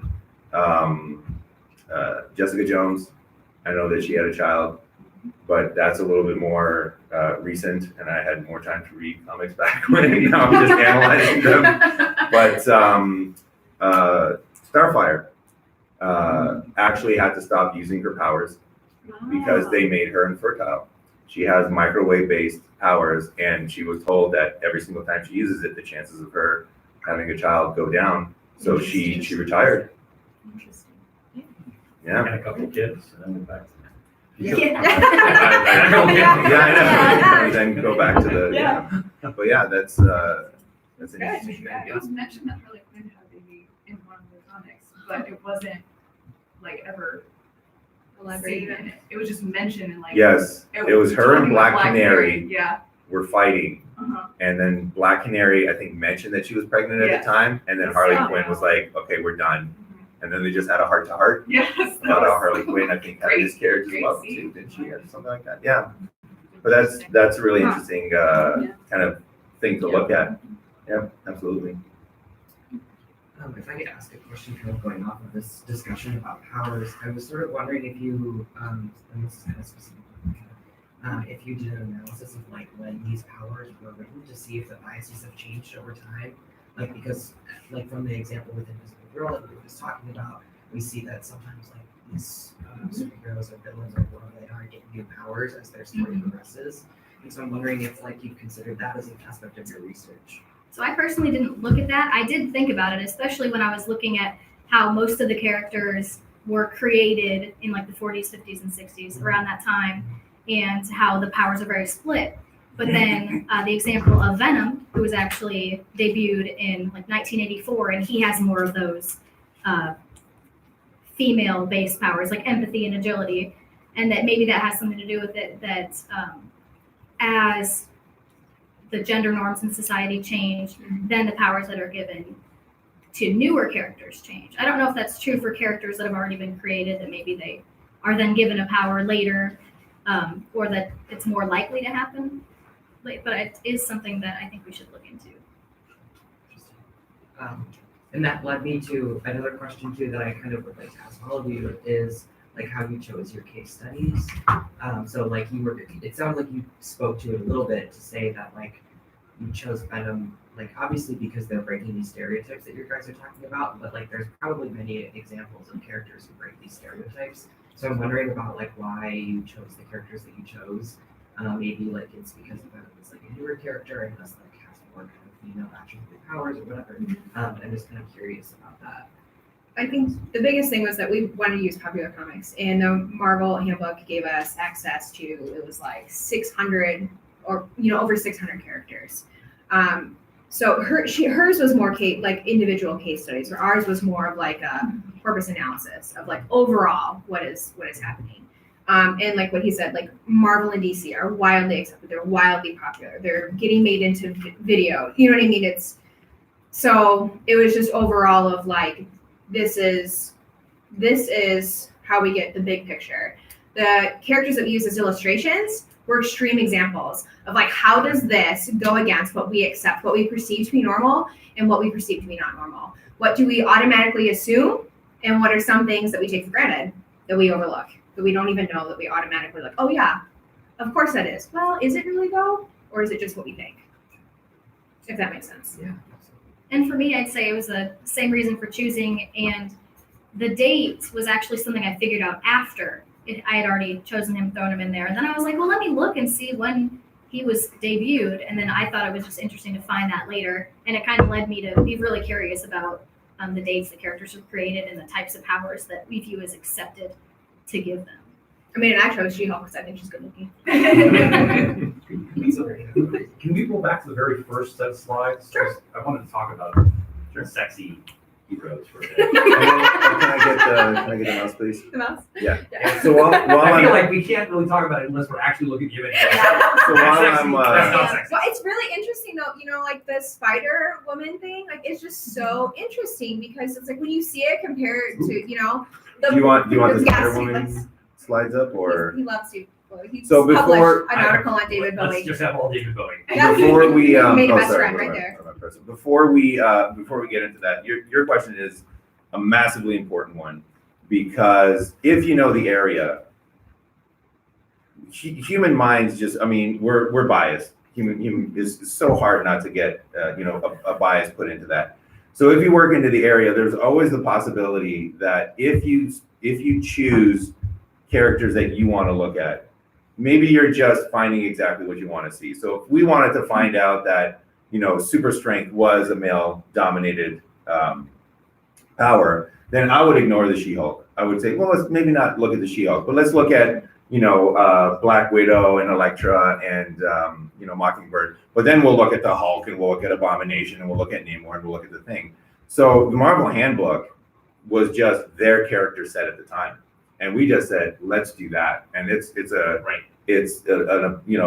[SPEAKER 2] Jessica Jones. I know that she had a child, but that's a little bit more recent, and I had more time to read comics back when. Now I'm just analyzing them. But Starfire actually had to stop using her powers because they made her infertile. She has microwave-based powers, and she was told that every single time she uses it, the chances of her having a child go down. So she retired.
[SPEAKER 5] Interesting.
[SPEAKER 2] Yeah.
[SPEAKER 6] And a couple of kids, and then went back to
[SPEAKER 3] Yeah.
[SPEAKER 2] Yeah, I know. And then go back to the
[SPEAKER 5] Yeah.
[SPEAKER 2] But yeah, that's an
[SPEAKER 5] Good.
[SPEAKER 2] interesting.
[SPEAKER 5] Yeah, it was mentioned that Harley Quinn had a baby in one of the comics, but it wasn't like ever seen in it. It was just mentioned in like.
[SPEAKER 2] Yes, it was her and
[SPEAKER 5] talking about
[SPEAKER 2] Black Canary
[SPEAKER 5] Yeah.
[SPEAKER 2] were fighting,
[SPEAKER 5] Uh-huh.
[SPEAKER 2] and then Black Canary, I think, mentioned that she was pregnant at
[SPEAKER 5] Yeah.
[SPEAKER 2] the time, and then Harley
[SPEAKER 5] Yeah.
[SPEAKER 2] Quinn was like, "Okay, we're done."
[SPEAKER 5] Mhm.
[SPEAKER 2] And then they just had a heart-to-heart
[SPEAKER 5] Yes. that
[SPEAKER 2] about how
[SPEAKER 5] was-
[SPEAKER 2] Harley Quinn, I think, had
[SPEAKER 5] great-
[SPEAKER 2] this character as
[SPEAKER 5] great
[SPEAKER 2] well
[SPEAKER 5] scene.
[SPEAKER 2] too, didn't she, or something like that? Yeah. But that's a really interesting kind of thing to look at. Yeah, absolutely.
[SPEAKER 7] If I could ask a question kind of going off of this discussion about powers, I was sort of wondering if you, and this is kind of specific, if you did an analysis of like when these powers were written to see if the biases have changed over time. Like, because like from the example with Invisible Girl that we were just talking about, we see that sometimes like these superheroes or villains or whatever they are get new powers as their story progresses. And so I'm wondering if like you've considered that as an aspect of your research.
[SPEAKER 4] So I personally didn't look at that. I did think about it, especially when I was looking at how most of the characters were created in like the 40s, 50s, and 60s around that time, and how the powers are very split. But then the example of Venom, who was actually debuted in like 1984, and he has more of those female-based powers like empathy and agility, and that maybe that has something to do with it, that as the gender norms in society change, then the powers that are given to newer characters change. I don't know if that's true for characters that have already been created, that maybe they are then given a power later, or that it's more likely to happen. But it is something that I think we should look into.
[SPEAKER 7] And that led me to another question too that I kind of would like to ask all of you is like how you chose your case studies. So like it sounds like you spoke to it a little bit to say that like you chose Venom, like obviously because they're breaking these stereotypes that you guys are talking about, but like there's probably many examples of characters who break these stereotypes. So I'm wondering about like why you chose the characters that you chose. Maybe like it's because Venom is like a newer character and thus like has more kind of female attribute powers or whatever. I'm just kind of curious about that.
[SPEAKER 3] I think the biggest thing was that we wanted to use popular comics, and the Marvel handbook gave us access to, it was like 600 or over 600 characters. So hers was more like individual case studies, or ours was more of like a corpus analysis of like overall what is happening. And like what he said, like Marvel and DC are wildly accepted. They're wildly popular. They're getting made into video. You know what I mean? So it was just overall of like, this is how we get the big picture. The characters that we use as illustrations were extreme examples of like, how does this go against what we accept, what we perceive to be normal and what we perceive to be not normal? What do we automatically assume? And what are some things that we take for granted that we overlook, that we don't even know, that we automatically like, oh yeah, of course that is. Well, is it really though? Or is it just what we think? If that makes sense.
[SPEAKER 7] Yeah.
[SPEAKER 4] And for me, I'd say it was the same reason for choosing, and the date was actually something I figured out after I had already chosen him, thrown him in there. And then I was like, well, let me look and see when he was debuted. And then I thought it was just interesting to find that later. And it kind of led me to be really curious about the dates the characters were created and the types of powers that we view as accepted to give them.
[SPEAKER 3] I mean, and I chose She-Hulk because I think she's good looking.
[SPEAKER 6] Can we go back to the very first set of slides?
[SPEAKER 3] Sure.
[SPEAKER 6] I wanted to talk about sexy heroes for a minute.
[SPEAKER 2] Can I get the mouse, please?
[SPEAKER 3] The mouse?
[SPEAKER 2] Yeah.
[SPEAKER 3] Yeah.
[SPEAKER 2] So while
[SPEAKER 6] I feel
[SPEAKER 2] I'm,
[SPEAKER 6] like we can't really talk about it unless we're actually looking at the image.
[SPEAKER 2] so while
[SPEAKER 6] That's
[SPEAKER 2] I'm,
[SPEAKER 6] not sexy.
[SPEAKER 3] Well, it's really interesting though, you know, like the Spider Woman thing, like it's just so interesting because it's like when you see it compared to, you know,
[SPEAKER 2] do you want the
[SPEAKER 3] yes,
[SPEAKER 2] Spider
[SPEAKER 3] let's-
[SPEAKER 2] Woman slides up or?
[SPEAKER 3] he loves to. Well, he's
[SPEAKER 2] So before-
[SPEAKER 3] published an article on David
[SPEAKER 6] Let's
[SPEAKER 3] Bowie.
[SPEAKER 6] just have all David Bowie.
[SPEAKER 3] Yeah.
[SPEAKER 2] Before we
[SPEAKER 3] Made a
[SPEAKER 2] oh,
[SPEAKER 3] best
[SPEAKER 2] sorry,
[SPEAKER 3] friend right
[SPEAKER 2] hold on,
[SPEAKER 3] there.
[SPEAKER 2] hold on. Before we get into that, your question is a massively important one, because if you know the area, human minds just, I mean, we're biased. Human is so hard not to get a bias put into that. So if you work into the area, there's always the possibility that if you choose characters that you want to look at, maybe you're just finding exactly what you want to see. So if we wanted to find out that, super strength was a male dominated power, then I would ignore the She-Hulk. I would say, well, let's maybe not look at the She-Hulk, but let's look at, Black Widow and Elektra and, Mockingbird. But then we'll look at the Hulk and we'll look at Abomination and we'll look at Namor and we'll look at the Thing. So the Marvel Handbook was just their character set at the time. And we just said, let's do that. And it's a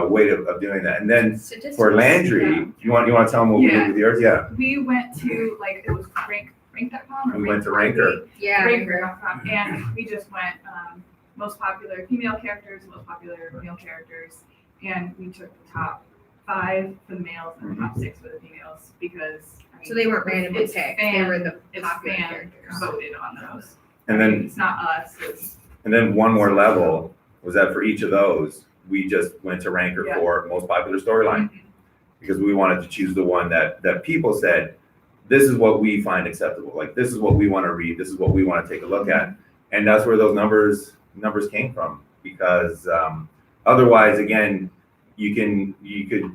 [SPEAKER 2] way of doing that. And then for Landry, you want to tell them what we did with yours? Yeah.
[SPEAKER 5] We went to it was rank.com.
[SPEAKER 2] We went to Ranker.
[SPEAKER 3] Yeah.
[SPEAKER 5] Ranker.com, and we just went most popular female characters, most popular male characters, and we took the top 5 for the males and the top 6 for the females because
[SPEAKER 3] So they weren't randomly
[SPEAKER 5] it's
[SPEAKER 3] picked.
[SPEAKER 5] fan-
[SPEAKER 3] They were the
[SPEAKER 5] it's
[SPEAKER 3] popular
[SPEAKER 5] fan
[SPEAKER 3] characters.
[SPEAKER 5] voted on those.
[SPEAKER 2] And then
[SPEAKER 5] It's not us.
[SPEAKER 2] And then one more level was that for each of those, we just went to Ranker
[SPEAKER 5] Yeah.
[SPEAKER 2] for most popular storyline, because we wanted to choose the one that people said, this is what we find acceptable. Like, this is what we want to read. This is what we want to take a look at. And that's where those numbers came from, because otherwise, again, you could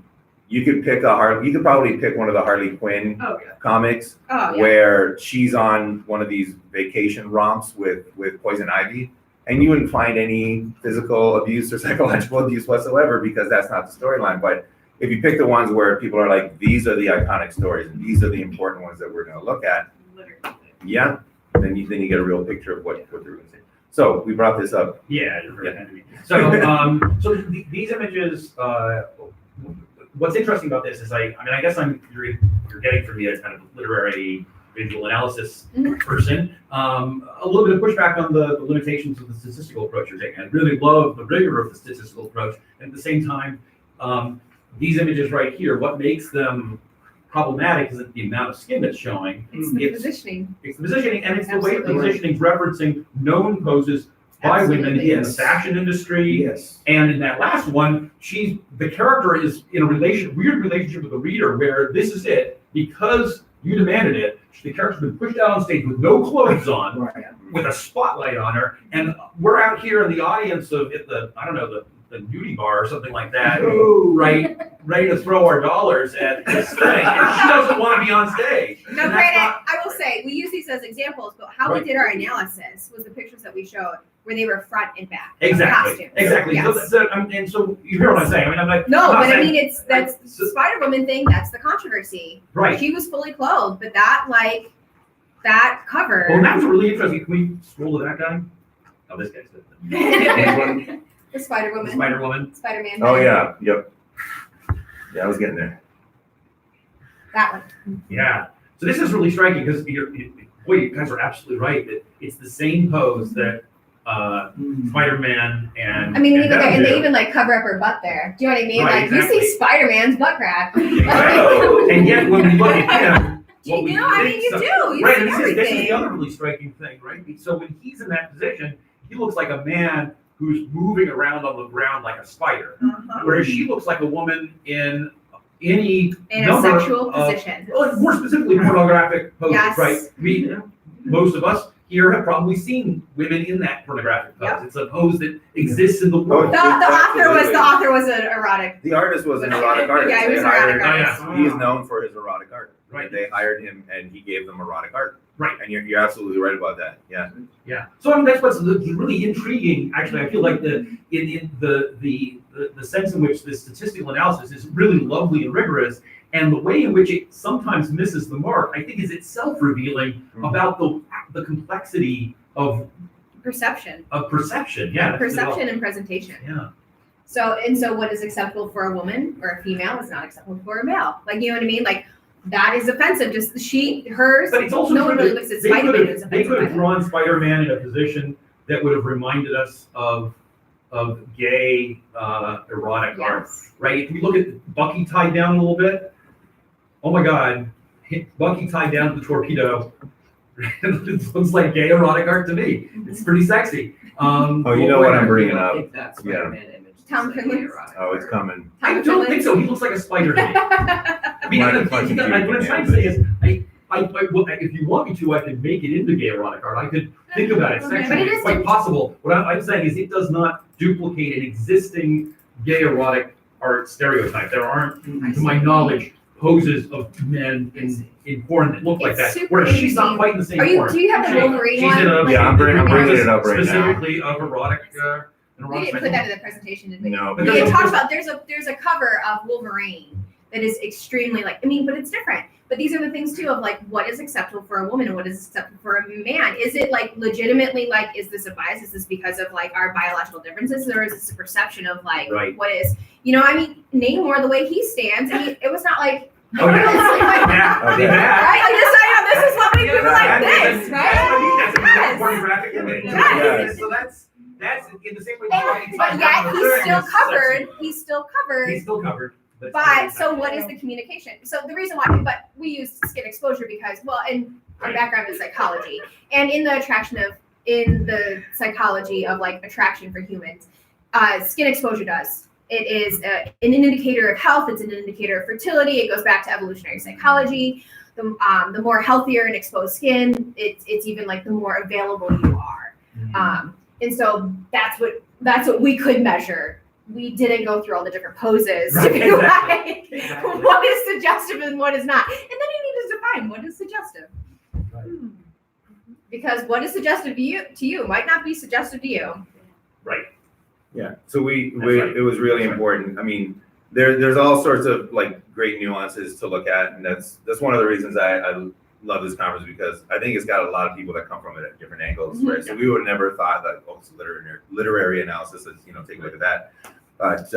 [SPEAKER 2] probably pick one of the Harley Quinn comics
[SPEAKER 3] Oh, yeah.
[SPEAKER 2] where she's on one of these vacation romps with Poison Ivy, and you wouldn't find any physical abuse or psychological abuse whatsoever, because that's not the storyline. But if you pick the ones where people are like, these are the iconic stories and these are the important ones that we're going to look at, yeah, then you get a real picture of what they're going to say. So we brought this up.
[SPEAKER 6] Yeah, you're very kind to me. So these images, what's interesting about this is I guess you're getting from me a kind of literary visual analysis person, a little bit of pushback on the limitations of the statistical approach you're taking. I really love the rigor of the statistical approach. And at the same time, these images right here, what makes them problematic isn't the amount of skin that's showing.
[SPEAKER 3] It's the positioning.
[SPEAKER 6] It's the positioning, and it's the way the
[SPEAKER 3] Absolutely.
[SPEAKER 6] positioning is referencing known poses by women
[SPEAKER 3] Absolutely.
[SPEAKER 6] in the fashion industry.
[SPEAKER 2] Yes.
[SPEAKER 6] And in that last one, the character is in a weird relationship with the reader, where this is it, because you demanded it. The character's been pushed out on stage with no clothes on, with a spotlight on her, and we're out here in the audience of the nudie bar or something like that, right, ready to throw our dollars at this thing, and she doesn't want to be on stage.
[SPEAKER 3] Now,
[SPEAKER 6] And that's
[SPEAKER 3] granted,
[SPEAKER 6] not-
[SPEAKER 3] I will say, we use these as examples, but how we
[SPEAKER 6] Right.
[SPEAKER 3] did our analysis was the pictures that we showed. where they were front and back.
[SPEAKER 6] Exactly.
[SPEAKER 3] Costumes.
[SPEAKER 6] Exactly.
[SPEAKER 3] Yes.
[SPEAKER 6] And so you hear what I'm saying. I mean, I'm like,
[SPEAKER 3] No,
[SPEAKER 6] I'm not
[SPEAKER 3] but I
[SPEAKER 6] saying-
[SPEAKER 3] mean, that's the Spider Woman thing. That's the controversy.
[SPEAKER 6] right.
[SPEAKER 3] She was fully clothed, but that cover.
[SPEAKER 6] Well, that was really interesting. Can we scroll to that guy? Oh, this guy's good.
[SPEAKER 3] The Spider
[SPEAKER 6] The
[SPEAKER 3] Woman.
[SPEAKER 6] Spider Woman.
[SPEAKER 3] Spider Man.
[SPEAKER 2] Oh, yeah, yep. Yeah, I was getting there.
[SPEAKER 3] That one.
[SPEAKER 6] Yeah. So this is really striking because boy, you guys are absolutely right. It's the same pose that Spider-Man and
[SPEAKER 3] I mean,
[SPEAKER 6] and
[SPEAKER 3] even
[SPEAKER 6] Venom
[SPEAKER 3] there, and
[SPEAKER 6] do.
[SPEAKER 3] they even like cover up her butt there. Do you know what I mean?
[SPEAKER 6] Right,
[SPEAKER 3] Like you
[SPEAKER 6] exactly.
[SPEAKER 3] see Spider Man's butt crack.
[SPEAKER 6] Exactly. And yet, when we look at him, what we
[SPEAKER 3] You know, I mean,
[SPEAKER 6] think
[SPEAKER 3] you
[SPEAKER 6] so-
[SPEAKER 3] do. You
[SPEAKER 6] right,
[SPEAKER 3] see
[SPEAKER 6] and this is
[SPEAKER 3] everything.
[SPEAKER 6] the other really striking thing, right? So when he's in that position, he looks like a man who's moving around on the ground like a spider, whereas she looks like a woman in any
[SPEAKER 3] In a
[SPEAKER 6] number
[SPEAKER 3] sexual
[SPEAKER 6] of,
[SPEAKER 3] position.
[SPEAKER 6] well, more specifically pornographic poses,
[SPEAKER 3] Yes.
[SPEAKER 6] right? Most of us here have probably seen women in that pornographic pose.
[SPEAKER 3] Yep.
[SPEAKER 6] It's a pose that exists in the world.
[SPEAKER 3] The
[SPEAKER 2] Absolutely.
[SPEAKER 3] author was an erotic.
[SPEAKER 2] The artist was an erotic artist.
[SPEAKER 3] Yeah, he was
[SPEAKER 2] They
[SPEAKER 3] an erotic
[SPEAKER 2] hired-
[SPEAKER 3] artist.
[SPEAKER 2] He is known for his erotic art.
[SPEAKER 6] Right.
[SPEAKER 2] They hired him and he gave them erotic art.
[SPEAKER 6] Right.
[SPEAKER 2] And you're absolutely right about that. Yeah.
[SPEAKER 6] Yeah. So I mean, that's what's really intriguing. Actually, I feel like the sense in which the statistical analysis is really lovely and rigorous, and the way in which it sometimes misses the mark, I think, is itself revealing about the complexity of
[SPEAKER 3] Perception.
[SPEAKER 6] perception. Yeah. that's
[SPEAKER 3] Perception and presentation.
[SPEAKER 6] Yeah.
[SPEAKER 3] So what is acceptable for a woman or a female is not acceptable for a male. Like, you know what I mean? Like, that is offensive. Just hers.
[SPEAKER 6] But it's also
[SPEAKER 3] no one
[SPEAKER 6] true
[SPEAKER 3] really
[SPEAKER 6] that
[SPEAKER 3] looks at
[SPEAKER 6] they
[SPEAKER 3] Spider-Man
[SPEAKER 6] could
[SPEAKER 3] as
[SPEAKER 6] have, they
[SPEAKER 3] offensive.
[SPEAKER 6] could have
[SPEAKER 3] either.
[SPEAKER 6] drawn Spider-Man in a position that would have reminded us of gay erotic art.
[SPEAKER 3] Yes.
[SPEAKER 6] Right? If we look at Bucky tied down a little bit, oh my God, Bucky tied down to the torpedo. It looks like gay erotic art to me. It's pretty sexy.
[SPEAKER 2] Oh, you know what I'm bringing
[SPEAKER 7] I
[SPEAKER 2] up?
[SPEAKER 7] think that Spider-Man image. is
[SPEAKER 3] Tom
[SPEAKER 7] like
[SPEAKER 3] Finley.
[SPEAKER 7] erotic.
[SPEAKER 2] Oh, it's coming.
[SPEAKER 6] I don't think so. He looks like a spider to me. I mean,
[SPEAKER 2] Why
[SPEAKER 6] what
[SPEAKER 2] the fuck
[SPEAKER 6] I'm
[SPEAKER 2] you do
[SPEAKER 6] trying to
[SPEAKER 2] that?
[SPEAKER 6] say is, well, if you want me to, I could make it into gay erotic art. I could think about it
[SPEAKER 3] Okay.
[SPEAKER 6] sexually.
[SPEAKER 3] But it
[SPEAKER 6] It's
[SPEAKER 3] is-
[SPEAKER 6] quite possible. What I'm saying is it does not duplicate an existing gay erotic art stereotype. There aren't, to my knowledge, poses of men in porn that look like
[SPEAKER 3] It's
[SPEAKER 6] that.
[SPEAKER 3] super
[SPEAKER 6] Whereas she's not
[SPEAKER 3] interesting.
[SPEAKER 6] quite in the same
[SPEAKER 3] do
[SPEAKER 6] porn.
[SPEAKER 3] you have the
[SPEAKER 6] She-
[SPEAKER 3] Wolverine
[SPEAKER 6] she's in
[SPEAKER 3] one?
[SPEAKER 6] a,
[SPEAKER 2] Yeah, I'm bringing it up right now.
[SPEAKER 6] specifically of erotic. An
[SPEAKER 3] We
[SPEAKER 6] erotic
[SPEAKER 3] didn't put that in the presentation, did we?
[SPEAKER 2] No,
[SPEAKER 6] But
[SPEAKER 3] We
[SPEAKER 6] there's
[SPEAKER 3] had
[SPEAKER 6] a-
[SPEAKER 3] talked about there's a cover of Wolverine that is extremely but it's different. But these are the things too of like what is acceptable for a woman and what is acceptable for a man. Is it like legitimately like is this a bias? Is this because of like our biological differences, or is this a perception of like
[SPEAKER 6] Right.
[SPEAKER 3] what is Namor the way he stands? It was not like
[SPEAKER 6] Oh, yeah.
[SPEAKER 3] right?
[SPEAKER 2] Okay.
[SPEAKER 3] Like this is what we do like this,
[SPEAKER 6] That's
[SPEAKER 3] right?
[SPEAKER 6] what I mean. That's a
[SPEAKER 3] Yes.
[SPEAKER 6] pornographic image.
[SPEAKER 3] Yes.
[SPEAKER 6] So that's in the same way.
[SPEAKER 3] But yet he's still covered. He's still covered.
[SPEAKER 6] He's still covered.
[SPEAKER 3] But so what is the communication? So the reason why, but we use skin exposure because, well, and our background is psychology, and in the psychology of like attraction for humans, skin exposure does. It is an indicator of health. It's an indicator of fertility. It goes back to evolutionary psychology. The more healthier and exposed skin, it's even like the more available you are. And so that's what we could measure. We didn't go through all the different poses to be
[SPEAKER 6] Exactly.
[SPEAKER 3] like,
[SPEAKER 6] Exactly.
[SPEAKER 3] what is suggestive and what is not. And then you need to define what is suggestive. Because what is suggestive to you might not be suggestive to you.
[SPEAKER 6] Right.
[SPEAKER 2] Yeah. So
[SPEAKER 6] That's right.
[SPEAKER 2] it was really important. I mean, there's all sorts of like great nuances to look at, and that's one of the reasons I love this conference, because I think it's got a lot of people that come from it at different angles, right? So we would have never thought that it's literary analysis. Let's take a look at that. But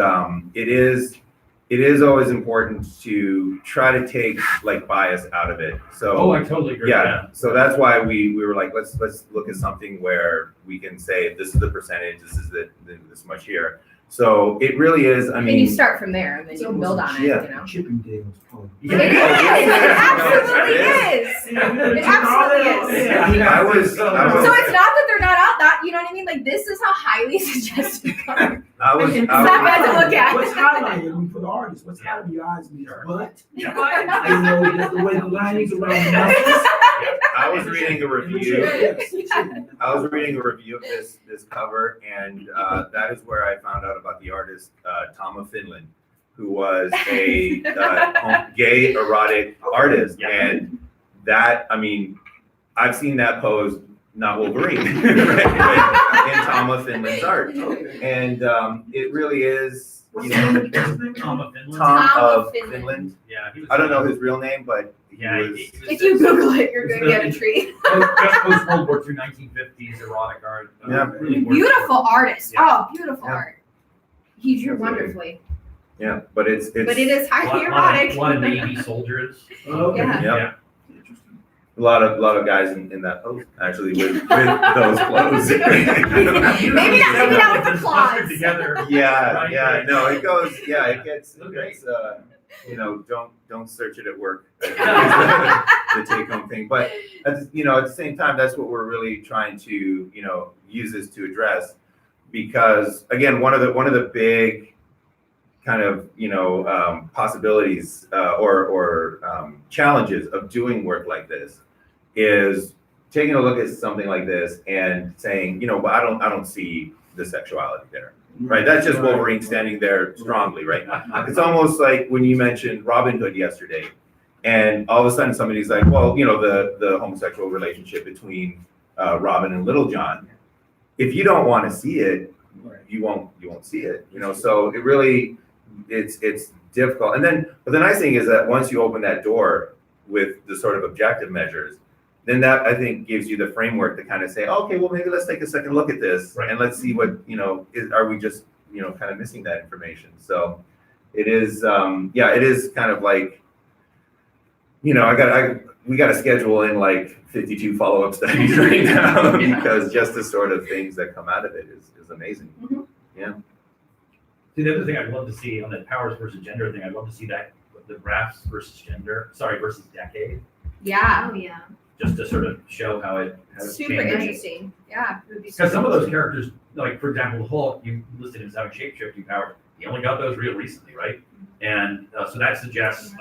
[SPEAKER 2] it is always important to try to take like bias out of it. So
[SPEAKER 6] Oh, I totally agree.
[SPEAKER 2] yeah, so that's why we were like, let's look at something where we can say this is the percentage, this is this much here. So it really is. I
[SPEAKER 3] And
[SPEAKER 2] mean,
[SPEAKER 3] you start from there and then you can build on it,
[SPEAKER 2] Yeah.
[SPEAKER 3] you know.
[SPEAKER 9] Chippendales probably.
[SPEAKER 3] It is. It absolutely is. It absolutely is.
[SPEAKER 2] I was-
[SPEAKER 3] So it's not that they're not out that, you know what I mean? Like this is how highly suggestive cover. It's not bad to look at.
[SPEAKER 9] What's highlighted for the artist? What's out of your eyes means butt.
[SPEAKER 6] Yeah.
[SPEAKER 9] You know, just the way the linings around the mouth.
[SPEAKER 2] I was reading a review.
[SPEAKER 9] Yes.
[SPEAKER 2] I was reading a review of this cover, and that is where I found out about the artist Tom of Finland, who was a gay erotic artist,
[SPEAKER 6] Yeah.
[SPEAKER 2] and that, I mean, I've seen that pose not Wolverine, right? In Tom of Finland's art. And it really is,
[SPEAKER 6] What's
[SPEAKER 2] you
[SPEAKER 6] his
[SPEAKER 2] know,
[SPEAKER 6] name? Tom of Finland?
[SPEAKER 2] Tom
[SPEAKER 3] Tom of
[SPEAKER 2] of
[SPEAKER 3] Finland.
[SPEAKER 2] Finland.
[SPEAKER 6] Yeah. He was,
[SPEAKER 2] I don't know his real name, but he
[SPEAKER 6] Yeah.
[SPEAKER 2] was,
[SPEAKER 3] If you Google it, you're going to get a treat.
[SPEAKER 6] Just post World War II, 1950s erotic art.
[SPEAKER 2] Yeah.
[SPEAKER 6] Really
[SPEAKER 3] Beautiful artist.
[SPEAKER 6] Yeah.
[SPEAKER 3] Oh, beautiful
[SPEAKER 2] Yeah.
[SPEAKER 3] art. He drew wonderfully.
[SPEAKER 2] yeah, but it's
[SPEAKER 3] But it is
[SPEAKER 6] A
[SPEAKER 3] highly
[SPEAKER 6] lot
[SPEAKER 3] erotic.
[SPEAKER 6] of Navy soldiers.
[SPEAKER 9] Okay.
[SPEAKER 3] Yeah.
[SPEAKER 2] yeah. A lot of guys in that post actually with those clothes.
[SPEAKER 3] Maybe not with the claws.
[SPEAKER 6] Together.
[SPEAKER 2] Yeah,
[SPEAKER 6] Right,
[SPEAKER 2] yeah,
[SPEAKER 6] right.
[SPEAKER 2] no, it goes, yeah, it gets,
[SPEAKER 6] Okay.
[SPEAKER 2] you know, don't search it at work. The take home thing, but you know, at the same time, that's what we're really trying to, you know, use this to address, because again, one of the big kind of, you know, possibilities or challenges of doing work like this is taking a look at something like this and saying, you know, well, I don't see the sexuality there, right? That's just Wolverine standing there strongly, right? It's almost like when you mentioned Robin Hood yesterday, and all of a sudden somebody's like, well, you know, the homosexual relationship between Robin and Little John. If you don't want to see it, you won't see it, you know. So it really, it's difficult. And then, but the nice thing is that once you open that door with the sort of objective measures, then that I think gives you the framework to kind of say, okay, well, maybe let's take a second look at this,
[SPEAKER 6] Right.
[SPEAKER 2] and let's see what, you know, are we just, you know, kind of missing that information. So it is, yeah, it is kind of like, you know, we got to schedule in like 52 follow-up studies right now because just the sort of things that come out of it is amazing.
[SPEAKER 3] Mhm.
[SPEAKER 2] Yeah.
[SPEAKER 6] See, the other thing I'd love to see on the powers versus gender thing, I'd love to see that the graphs versus versus decade,
[SPEAKER 3] Yeah.
[SPEAKER 4] Oh, yeah.
[SPEAKER 6] just to sort of show how it's
[SPEAKER 3] Super
[SPEAKER 6] changed.
[SPEAKER 3] interesting. Yeah. it would be
[SPEAKER 6] Because some of those
[SPEAKER 3] super
[SPEAKER 6] characters, like for example, the Hulk, you listed him as having shape-shifting powers. He only got those real recently, right? And so that suggests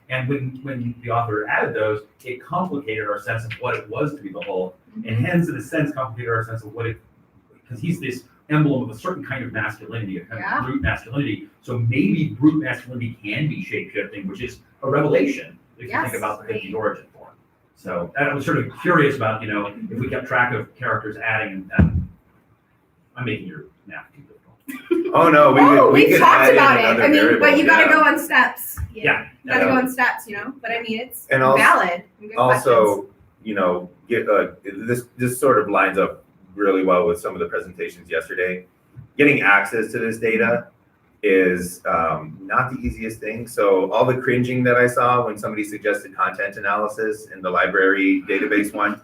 [SPEAKER 6] and when the author added those, it complicated our sense of what it was to be the Hulk, and hence, in a sense, complicated our sense of what it, because he's this emblem of a certain kind of masculinity, a kind
[SPEAKER 3] Yeah.
[SPEAKER 6] of brute masculinity. So maybe brute masculinity can be shape-shifting, which is a revelation if you
[SPEAKER 3] Yes.
[SPEAKER 6] think about the 50 origin form. So I was sort of curious about, you know, if we kept track of characters adding, and I'm making your math too difficult.
[SPEAKER 2] Oh no, we
[SPEAKER 3] we've
[SPEAKER 2] could
[SPEAKER 3] talked
[SPEAKER 2] add in
[SPEAKER 3] about it.
[SPEAKER 2] another
[SPEAKER 3] I mean, but
[SPEAKER 2] variable,
[SPEAKER 3] you got to
[SPEAKER 2] yeah.
[SPEAKER 3] go on steps.
[SPEAKER 6] Yeah.
[SPEAKER 3] You got to go on steps, you know. But I mean, it's
[SPEAKER 2] And also-
[SPEAKER 3] valid. Good questions.
[SPEAKER 2] Also, you know, this sort of lines up really well with some of the presentations yesterday. Getting access to this data is not the easiest thing. So all the cringing that I saw when somebody suggested content analysis in the library database one,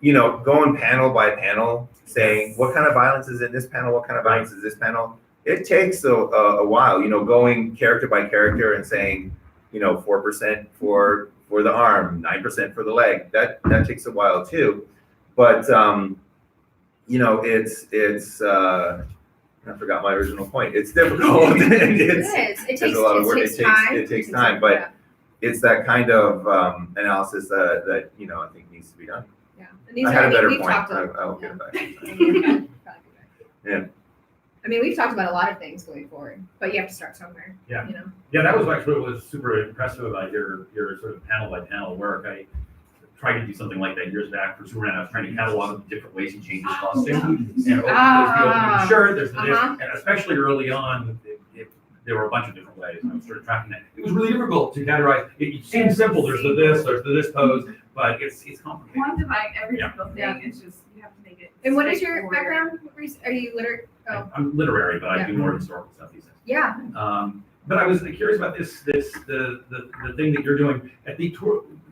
[SPEAKER 2] you know, going panel by panel, saying what kind of violence is in this panel, what kind of violence is this panel. It takes a while, you know, going character by character and saying, you know, 4% for the arm, 9% for the leg. That takes a while too. But you know, it's I forgot my original point. It's difficult. And
[SPEAKER 3] It is. It
[SPEAKER 2] there's a lot of work.
[SPEAKER 3] takes time.
[SPEAKER 2] It takes time, but it's that kind of analysis that you know I think needs to be done.
[SPEAKER 3] Yeah. And these
[SPEAKER 2] I had a better
[SPEAKER 3] we've
[SPEAKER 2] point.
[SPEAKER 3] talked
[SPEAKER 2] I'll get it back.
[SPEAKER 3] Yeah. I mean, we've talked about a lot of things going forward, but you have to start somewhere.
[SPEAKER 6] Yeah.
[SPEAKER 3] You know.
[SPEAKER 6] Yeah, that was actually what was super impressive about your sort of panel by panel work. I tried to do something like that years back for Superman. I was trying to catalog the different ways he changes costume. And there's the opening shirt, there's the this, and especially early on, there were a bunch of different ways. And I was sort of tracking that. It was really difficult to categorize. It seems simple. There's the this pose, but it's complicated.
[SPEAKER 5] Quantifying every
[SPEAKER 6] Yeah.
[SPEAKER 5] single thing,
[SPEAKER 3] Yeah.
[SPEAKER 5] it's just, you have to make it.
[SPEAKER 3] And what is your
[SPEAKER 5] straightforward.
[SPEAKER 3] background? Are you literate? Oh,
[SPEAKER 6] I'm literary, but I
[SPEAKER 3] Yeah.
[SPEAKER 6] do more historical stuff these days.
[SPEAKER 3] yeah.
[SPEAKER 6] But I was curious about the thing that you're doing at the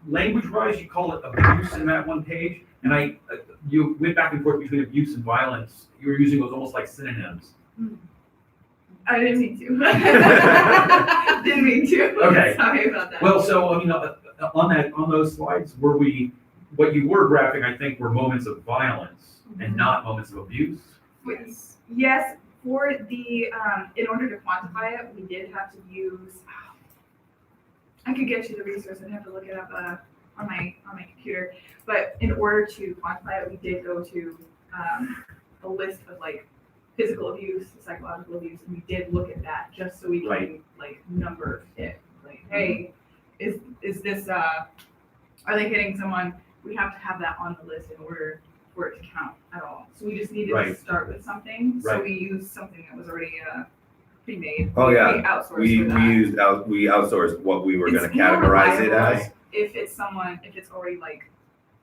[SPEAKER 6] language-wise. You call it abuse in that one page, and you went back and forth between abuse and violence. You were using those almost like synonyms.
[SPEAKER 5] I didn't mean to. Didn't mean to.
[SPEAKER 6] Okay.
[SPEAKER 5] Sorry about that.
[SPEAKER 6] Well, so I mean, on those slides, what you were graphing, I think, were moments of violence and not moments of abuse.
[SPEAKER 5] Yes, for the, in order to quantify it, we did have to use, I could get you the resource, I'd have to look it up on my computer. But in order to quantify it, we did go to a list of like physical abuse, psychological abuse, and we did look at that just so we can
[SPEAKER 6] Right.
[SPEAKER 5] like number it. Like, hey, is this are they hitting someone? We have to have that on the list in order for it to count at all. So we just needed
[SPEAKER 6] Right.
[SPEAKER 5] to start with something. So
[SPEAKER 6] Right.
[SPEAKER 5] we used something that was already pre-made.
[SPEAKER 2] Oh, yeah.
[SPEAKER 5] We outsourced
[SPEAKER 2] We
[SPEAKER 5] for that.
[SPEAKER 2] we outsourced what we were
[SPEAKER 5] It's
[SPEAKER 2] going to
[SPEAKER 5] more
[SPEAKER 2] categorize it
[SPEAKER 5] reliable
[SPEAKER 2] as.
[SPEAKER 5] if it's already like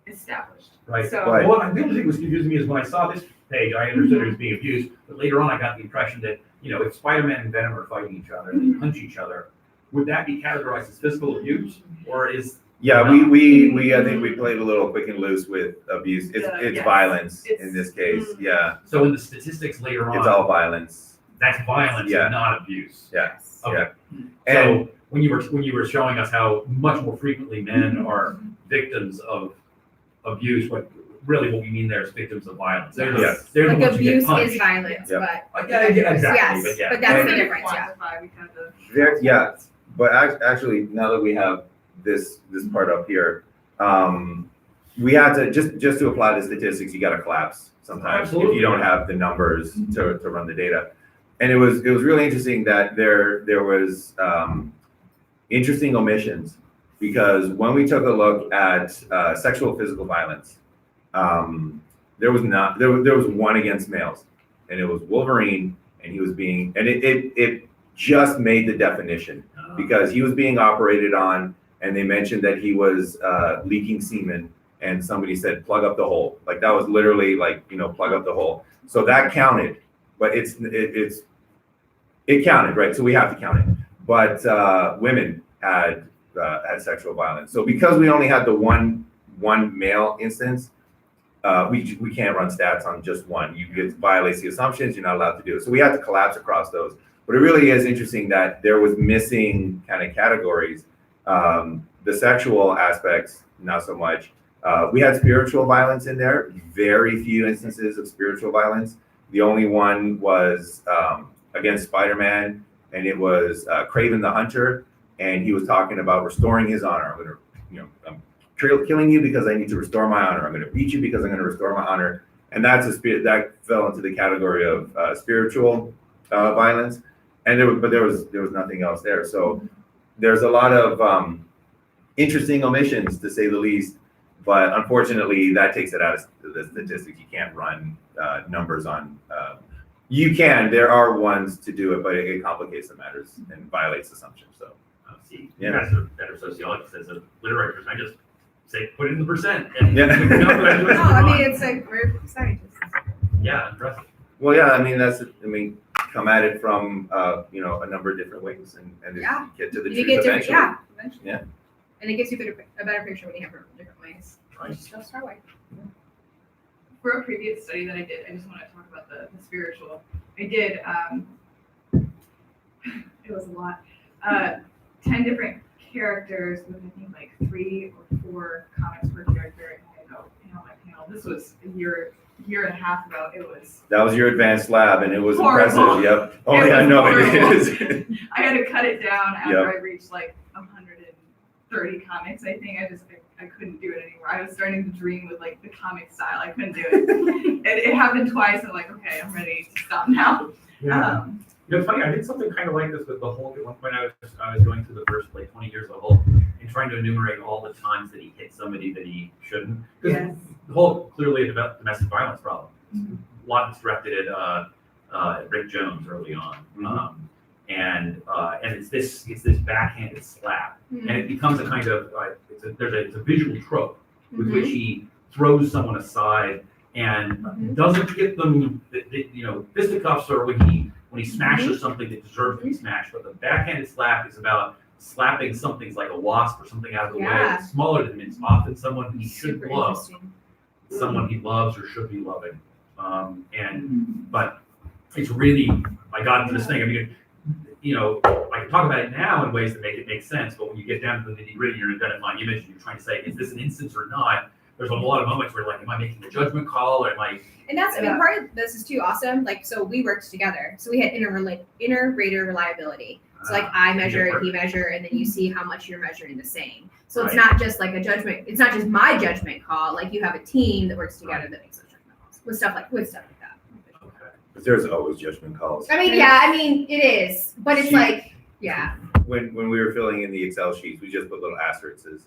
[SPEAKER 5] established.
[SPEAKER 6] Right.
[SPEAKER 5] So
[SPEAKER 2] Right.
[SPEAKER 6] Well, the other thing that was confusing me is when I saw this page, I understood it was being abused, but later on I got the impression that, if Spider-Man and Venom are fighting each other and they punch each other, would that be categorized as physical abuse? Or is
[SPEAKER 2] Yeah, we I think we played a little quick and loose with abuse. It's
[SPEAKER 5] Yes.
[SPEAKER 2] violence
[SPEAKER 5] It's-
[SPEAKER 2] in this case. Yeah,
[SPEAKER 6] so in the statistics later
[SPEAKER 2] it's
[SPEAKER 6] on,
[SPEAKER 2] all violence.
[SPEAKER 6] that's violence
[SPEAKER 2] Yeah.
[SPEAKER 6] and not abuse?
[SPEAKER 2] Yeah.
[SPEAKER 6] Okay.
[SPEAKER 2] And
[SPEAKER 6] So when you were showing us how much more frequently men are victims of abuse, what we mean there is victims of violence. They're the,
[SPEAKER 2] Yes.
[SPEAKER 6] they're the
[SPEAKER 3] Like
[SPEAKER 6] ones who get
[SPEAKER 3] abuse
[SPEAKER 6] punched.
[SPEAKER 3] is violence,
[SPEAKER 2] Yeah.
[SPEAKER 3] but
[SPEAKER 6] Yeah, exactly,
[SPEAKER 3] yes,
[SPEAKER 6] but yeah.
[SPEAKER 3] but that's
[SPEAKER 2] And-
[SPEAKER 3] the difference, yeah.
[SPEAKER 5] Quantify, we kind of
[SPEAKER 2] yeah, but actually, now that we have this part up here, we had to just to apply the statistics. You got to collapse sometimes if
[SPEAKER 6] Absolutely.
[SPEAKER 2] you don't have the numbers to run the data. And it was really interesting that there was interesting omissions, because when we took a look at sexual physical violence, there was one against males, and it was Wolverine, and he was being, and it just made the definition, because he was being operated on, and they mentioned that he was leaking semen, and somebody said plug up the hole. Like that was literally like, plug up the hole. So that counted, but it counted, right? So we have to count it. But women had sexual violence. So because we only had the one male instance, we can't run stats on just one. It violates the assumptions. You're not allowed to do it. So we had to collapse across those. But it really is interesting that there was missing kind of categories. The sexual aspects, not so much. We had spiritual violence in there. Very few instances of spiritual violence. The only one was against Spider-Man, and it was Kraven the Hunter, and he was talking about restoring his honor. I'm killing you because I need to restore my honor. I'm going to beat you because I'm going to restore my honor. And that's that fell into the category of spiritual violence. And there was nothing else there. So there's a lot of interesting omissions, to say the least. But unfortunately, that takes it out of the statistics. You can't run numbers on. You can. There are ones to do it, but it complicates the matters and violates assumptions. So.
[SPEAKER 6] See,
[SPEAKER 2] Yeah.
[SPEAKER 6] you guys are better sociologists as a literary person. I just say put in the percent. And
[SPEAKER 2] Yeah.
[SPEAKER 3] No, I mean, it's like, we're scientists.
[SPEAKER 6] Yeah, impressive.
[SPEAKER 2] Well, yeah. I mean, come at it from a number of different ways, and
[SPEAKER 3] Yeah.
[SPEAKER 2] get to the
[SPEAKER 3] You
[SPEAKER 2] truth
[SPEAKER 3] get different,
[SPEAKER 2] eventually.
[SPEAKER 3] eventually.
[SPEAKER 2] Yeah.
[SPEAKER 3] And it gives you a better picture when you have different ways.
[SPEAKER 6] Right.
[SPEAKER 3] Just go start way.
[SPEAKER 5] for a previous study that I did, I just want to talk about the spiritual. I did, it was a lot, 10 different characters with I think like 3 or 4 comics per character. And I go, my panel. This was a year and a half ago. It was.
[SPEAKER 2] That was your advanced lab, and it was
[SPEAKER 5] Horrible.
[SPEAKER 2] impressive. Yep. Oh
[SPEAKER 5] It
[SPEAKER 2] yeah,
[SPEAKER 5] was
[SPEAKER 2] no, it
[SPEAKER 5] horrible.
[SPEAKER 2] is.
[SPEAKER 5] I had to cut it down after
[SPEAKER 2] Yep.
[SPEAKER 5] I reached like 130 comics. I think I couldn't do it anymore. I was starting to dream with like the comic style. I couldn't do it. It happened twice. I'm like, okay, I'm ready to stop now.
[SPEAKER 6] Yeah. It's funny, I did something kind of like this with the Hulk. At one point, I was going through the first 20 years of Hulk and trying to enumerate all the times that he hit somebody that he shouldn't. Because
[SPEAKER 5] Yes.
[SPEAKER 6] the Hulk clearly a domestic violence problem. A lot of it's directed at Rick Jones early on, and it's this backhanded slap, and it becomes a kind of it's a visual trope with which he throws someone aside and doesn't get them, fisticuffs are when he smashes something that deserves to be smashed, but the backhanded slap is about slapping something like a wasp or something out of the way. It's smaller than him. It's often someone he should
[SPEAKER 3] Super
[SPEAKER 6] love,
[SPEAKER 3] interesting.
[SPEAKER 6] someone he loves or should be loving. But it's really, I got into this thing. I mean, I can talk about it now in ways that make it make sense, but when you get down to the nitty-gritty, you're identifying image and you're trying to say, is this an instance or not? There's a lot of moments where, like, am I making a judgment call, or am I?
[SPEAKER 3] And that's, I mean, part of this is too awesome. Like, so we worked together. So we had inter-rater reliability. So like I measure, he measure, and then you see how much you're measuring the same. So it's not just like a judgment. It's not just my judgment call. Like you have a team that works together that makes those judgment calls with stuff like that.
[SPEAKER 6] Okay.
[SPEAKER 2] But there's always judgment calls.
[SPEAKER 3] I mean, it is, but it's like, yeah.
[SPEAKER 2] When we were filling in the Excel sheets, we just put little asterisks.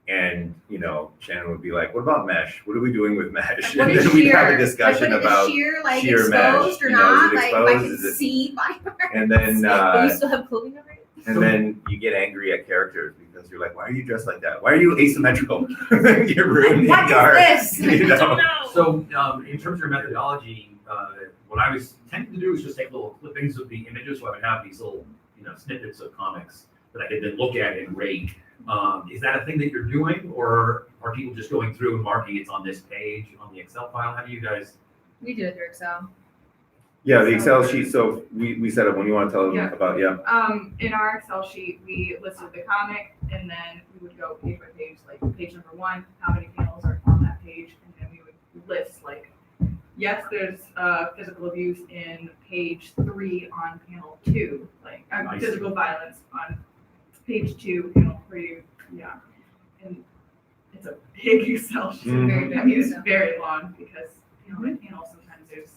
[SPEAKER 2] And, you know, Shannon would be like, what about mesh? What are we doing with mesh?
[SPEAKER 3] What
[SPEAKER 2] And
[SPEAKER 3] is
[SPEAKER 2] then we'd have a
[SPEAKER 3] sheer?
[SPEAKER 2] discussion
[SPEAKER 3] like,
[SPEAKER 2] about
[SPEAKER 3] sheer, like
[SPEAKER 2] sheer
[SPEAKER 3] exposed
[SPEAKER 2] mesh.
[SPEAKER 3] or
[SPEAKER 2] You know,
[SPEAKER 3] not?
[SPEAKER 2] is it
[SPEAKER 3] Like if I
[SPEAKER 2] exposed?
[SPEAKER 3] can
[SPEAKER 2] Is it-
[SPEAKER 3] see fiber.
[SPEAKER 2] And then,
[SPEAKER 3] But you still have clothing over it?
[SPEAKER 2] and then you get angry at characters because you're like, why are you dressed like that? Why are you asymmetrical? You're ruining
[SPEAKER 3] What
[SPEAKER 2] the art.
[SPEAKER 3] is this?
[SPEAKER 2] You know?
[SPEAKER 6] So, in terms of your methodology, what I was tending to do is just take little clippings of the images, so I would have these little, you know, snippets of comics that I could then look at and rate. Is that a thing that you're doing, or are people just going through and marking it's on this page on the Excel file? How do you guys?
[SPEAKER 3] We do it through Excel.
[SPEAKER 2] Yeah, the Excel sheet. So we set up when you want to tell them
[SPEAKER 5] Yeah.
[SPEAKER 2] about,
[SPEAKER 5] In our Excel sheet, we listed the comic, and then we would go page by page, like page number 1, how many panels are on that page, and then we would list like, yes, there's physical abuse in page 3 on panel 2, like
[SPEAKER 6] I see.
[SPEAKER 5] physical violence on page 2, panel 3, yeah. And it's a big Excel sheet.
[SPEAKER 2] Mhm.
[SPEAKER 5] I mean, it's very long because, you know, in panel sometimes there's,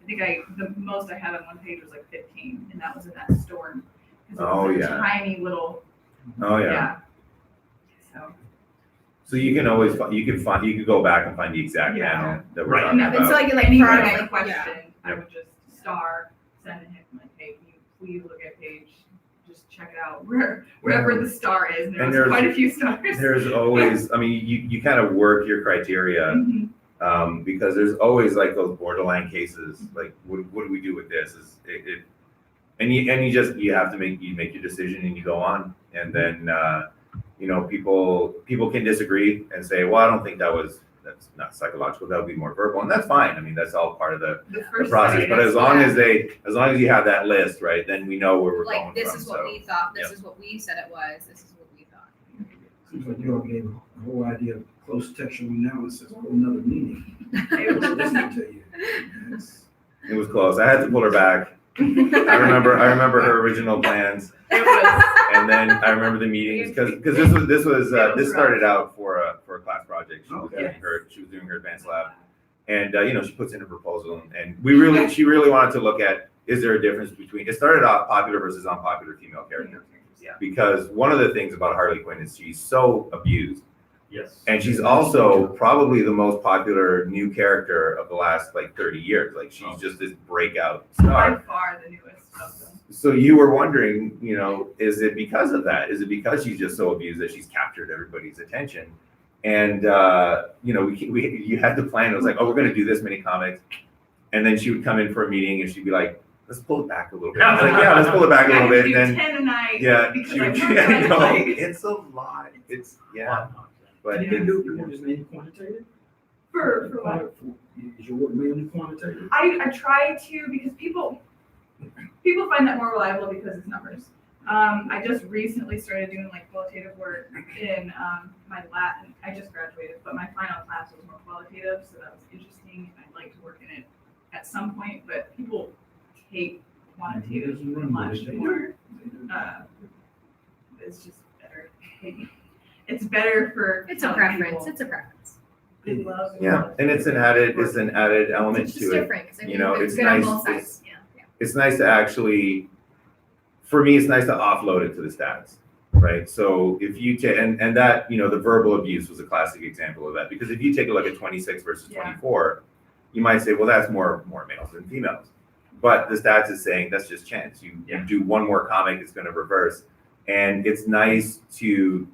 [SPEAKER 5] I think the most I had on one page was like 15, and that was in that storm. 'Cause it
[SPEAKER 2] Oh,
[SPEAKER 5] was a
[SPEAKER 2] yeah.
[SPEAKER 5] tiny little,
[SPEAKER 2] Oh yeah.
[SPEAKER 5] So,
[SPEAKER 2] So you can always you could go back and find the exact
[SPEAKER 5] Yeah.
[SPEAKER 2] panel that we're
[SPEAKER 6] Right.
[SPEAKER 2] talking
[SPEAKER 5] and
[SPEAKER 2] about.
[SPEAKER 5] so I could like
[SPEAKER 3] Any
[SPEAKER 5] anytime I
[SPEAKER 3] kind
[SPEAKER 5] had a
[SPEAKER 3] of-
[SPEAKER 5] question, I
[SPEAKER 2] yeah.
[SPEAKER 5] would just send it him like, hey, can you please look at page, just check it out wherever the star is, and there
[SPEAKER 2] And
[SPEAKER 5] was
[SPEAKER 2] there's-
[SPEAKER 5] quite a few stars.
[SPEAKER 2] There's always, I mean, you kind of work your criteria.
[SPEAKER 5] Mhm.
[SPEAKER 2] Because there's always like those borderline cases, like what do we do with this? And you have to make your decision and you go on, and then you know, people can disagree and say, well, I don't think that's not psychological, that would be more verbal, and that's fine. I mean, that's all part of the
[SPEAKER 5] The first
[SPEAKER 2] process.
[SPEAKER 5] study,
[SPEAKER 2] But
[SPEAKER 5] that's
[SPEAKER 2] as long
[SPEAKER 5] what-
[SPEAKER 2] as you have that list, right, then we know where we're going
[SPEAKER 3] Like, this
[SPEAKER 2] from.
[SPEAKER 3] is what
[SPEAKER 2] So,
[SPEAKER 3] we thought, this
[SPEAKER 2] yeah.
[SPEAKER 3] is what we said it was, this is what we thought.
[SPEAKER 9] Seems like you all gave a whole idea of close textual analysis, a whole nother meaning.
[SPEAKER 5] It was-
[SPEAKER 9] Listening to you. Yes.
[SPEAKER 2] It was close. I had to pull her back. I remember her original plans.
[SPEAKER 5] It was,
[SPEAKER 2] And then I remember the meetings because this started out for a class project. She was doing her advanced lab, and you know, she puts in a proposal, and she really wanted to look at, is there a difference between, it started off popular versus unpopular female characters.
[SPEAKER 5] yeah.
[SPEAKER 2] Because one of the things about Harley Quinn is she's so abused,
[SPEAKER 6] Yes.
[SPEAKER 2] and she's also probably the most popular new character of the last like 30 years. Like she's just this breakout
[SPEAKER 5] By
[SPEAKER 2] star.
[SPEAKER 5] far the newest of them.
[SPEAKER 2] So you were wondering, you know, is it because of that? Is it because she's just so abused that she's captured everybody's attention? And you know, you had the plan. It was like, oh, we're going to do this many comics, and then she would come in for a meeting and she'd be like, let's pull it back a little bit. I was like, yeah, let's pull it back a little bit. And then
[SPEAKER 5] 10 a night.
[SPEAKER 2] yeah,
[SPEAKER 5] because
[SPEAKER 2] she
[SPEAKER 5] I
[SPEAKER 2] would,
[SPEAKER 5] work on
[SPEAKER 2] no,
[SPEAKER 5] like-
[SPEAKER 2] it's a lot. It's but
[SPEAKER 9] You can do, you want this mainly quantitative?
[SPEAKER 5] For what?
[SPEAKER 9] Is your work mainly quantitative?
[SPEAKER 5] I try to, because people find that more reliable because it's numbers. I just recently started doing like qualitative work in my Latin. I just graduated, but my final class was more qualitative, so that was interesting. I'd like to work in it at some point, but people take quantitative much more. It's just better. It's better for
[SPEAKER 3] It's a
[SPEAKER 5] telling
[SPEAKER 3] preference,
[SPEAKER 5] people
[SPEAKER 3] it's a preference.
[SPEAKER 5] they love
[SPEAKER 2] yeah, and it's an added element
[SPEAKER 3] It's just
[SPEAKER 2] to it.
[SPEAKER 3] different, because I
[SPEAKER 2] You
[SPEAKER 3] mean,
[SPEAKER 2] know,
[SPEAKER 3] it's
[SPEAKER 2] it's
[SPEAKER 3] good on
[SPEAKER 2] nice-
[SPEAKER 3] both sides, yeah.
[SPEAKER 2] It's nice to actually, for me, it's nice to offload it to the stats, right? So if you take, and that, you know, the verbal abuse was a classic example of that, because if you take a look at 26 versus
[SPEAKER 5] Yeah.
[SPEAKER 2] 24, you might say, well, that's more males than females. But the stats is saying that's just chance. You do one more comic, it's going to reverse. And it's nice to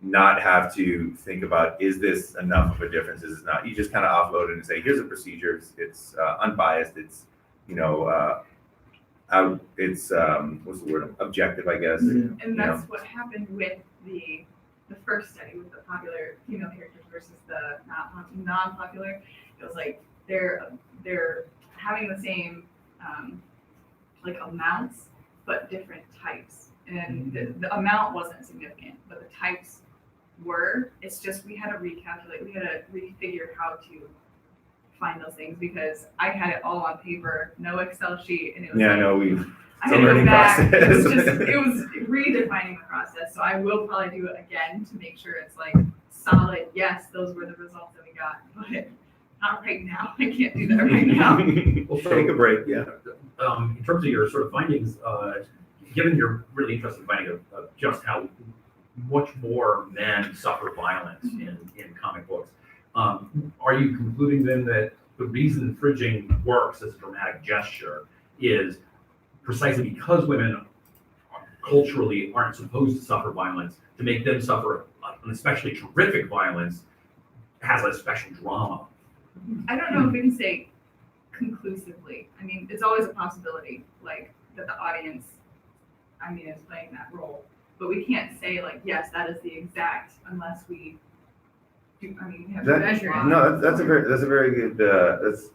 [SPEAKER 2] not have to think about, is this enough of a difference? Is it not? You just kind of offload it and say, here's a procedure. It's unbiased. It's, you know, it's what's the word? Objective, I guess.
[SPEAKER 9] Yeah.
[SPEAKER 5] And that's what happened with the first study with the popular female characters versus the non-popular. It was like they're having the same like amounts, but different types. And the amount wasn't significant, but the types were. It's just we had to recalculate. We had to refigure how to find those things because I had it all on paper, no Excel sheet, and it was
[SPEAKER 2] Yeah,
[SPEAKER 5] like,
[SPEAKER 2] no,
[SPEAKER 5] I
[SPEAKER 2] it's
[SPEAKER 5] had
[SPEAKER 2] a
[SPEAKER 5] to go
[SPEAKER 2] learning
[SPEAKER 5] back. It was
[SPEAKER 2] process.
[SPEAKER 5] just it was redefining the process. So I will probably do it again to make sure it's like solid. Yes, those were the results that we got, but not right now. I can't do that right now.
[SPEAKER 2] We'll take a break. Yeah.
[SPEAKER 6] In terms of your sort of findings, given you're really interested in finding of just how much more men suffer violence in comic books. Are you concluding then that the reason fridging works as a dramatic gesture is precisely because women culturally aren't supposed to suffer violence, to make them suffer an especially terrific violence has a special drama?
[SPEAKER 5] I don't know if we can say conclusively. I mean, it's always a possibility, like that the audience, is playing that role. But we can't say like, yes, that is the exact, unless we do. We have to measure it.
[SPEAKER 2] No, that's a very good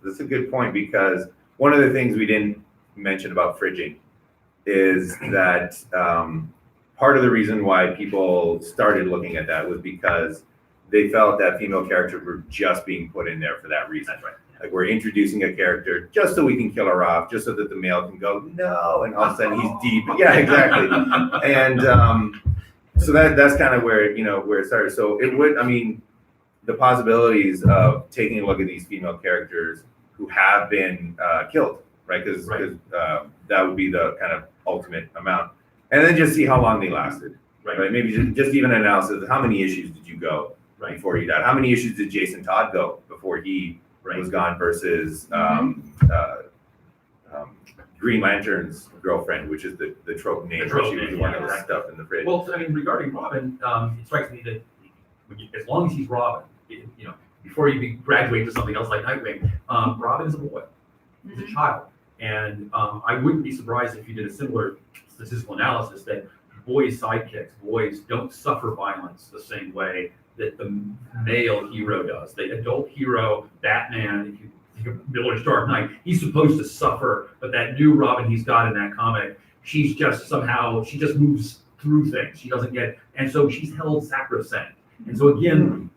[SPEAKER 2] that's a good point, because one of the things we didn't mention about fridging is that part of the reason why people started looking at that was because they felt that female characters were just being put in there for that reason. That's right. Like, we're introducing a character just so we can kill her off, just so that the male can go, no, and all of a sudden he's deep. Yeah, exactly. And so that's kind of where it started. So it would, the possibilities of taking a look at these female characters who have been killed, right? Because that would be the kind of ultimate amount. And then just see how long they lasted, right? Maybe just even an analysis of how many issues did you go before he died? How many issues did Jason Todd go before he was gone versus Green Lantern's girlfriend, which is the trope name. She was one of the stuff in the fridge.
[SPEAKER 6] Well, regarding Robin, it strikes me that as long as he's Robin, before you graduate to something else like Nightwing, Robin is a boy. He's a child. And I wouldn't be surprised if you did a similar statistical analysis that boys' sidekicks, boys don't suffer violence the same way that the male hero does. The adult hero, Batman, if you think of Miller's Dark Knight, he's supposed to suffer, but that new Robin he's got in that comic, she just moves through things. She doesn't get, and so she's held sacrosanct. And so again,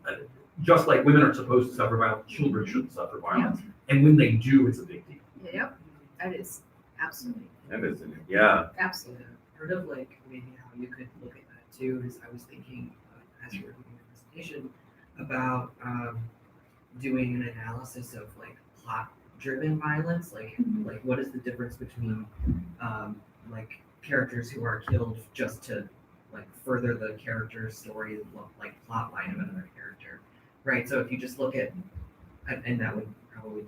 [SPEAKER 6] just like women aren't supposed to suffer violence, children shouldn't suffer violence. And when they do, it's a big deal.
[SPEAKER 3] Yep, that is absolutely.
[SPEAKER 2] That is, yeah.
[SPEAKER 3] Absolutely.
[SPEAKER 7] Part of maybe how you could look at that too is I was thinking as you were doing the presentation about doing an analysis of plot-driven violence, like what is the difference between characters who are killed just to further the character's story, plot line of another character, right? So if you just look at, and that would probably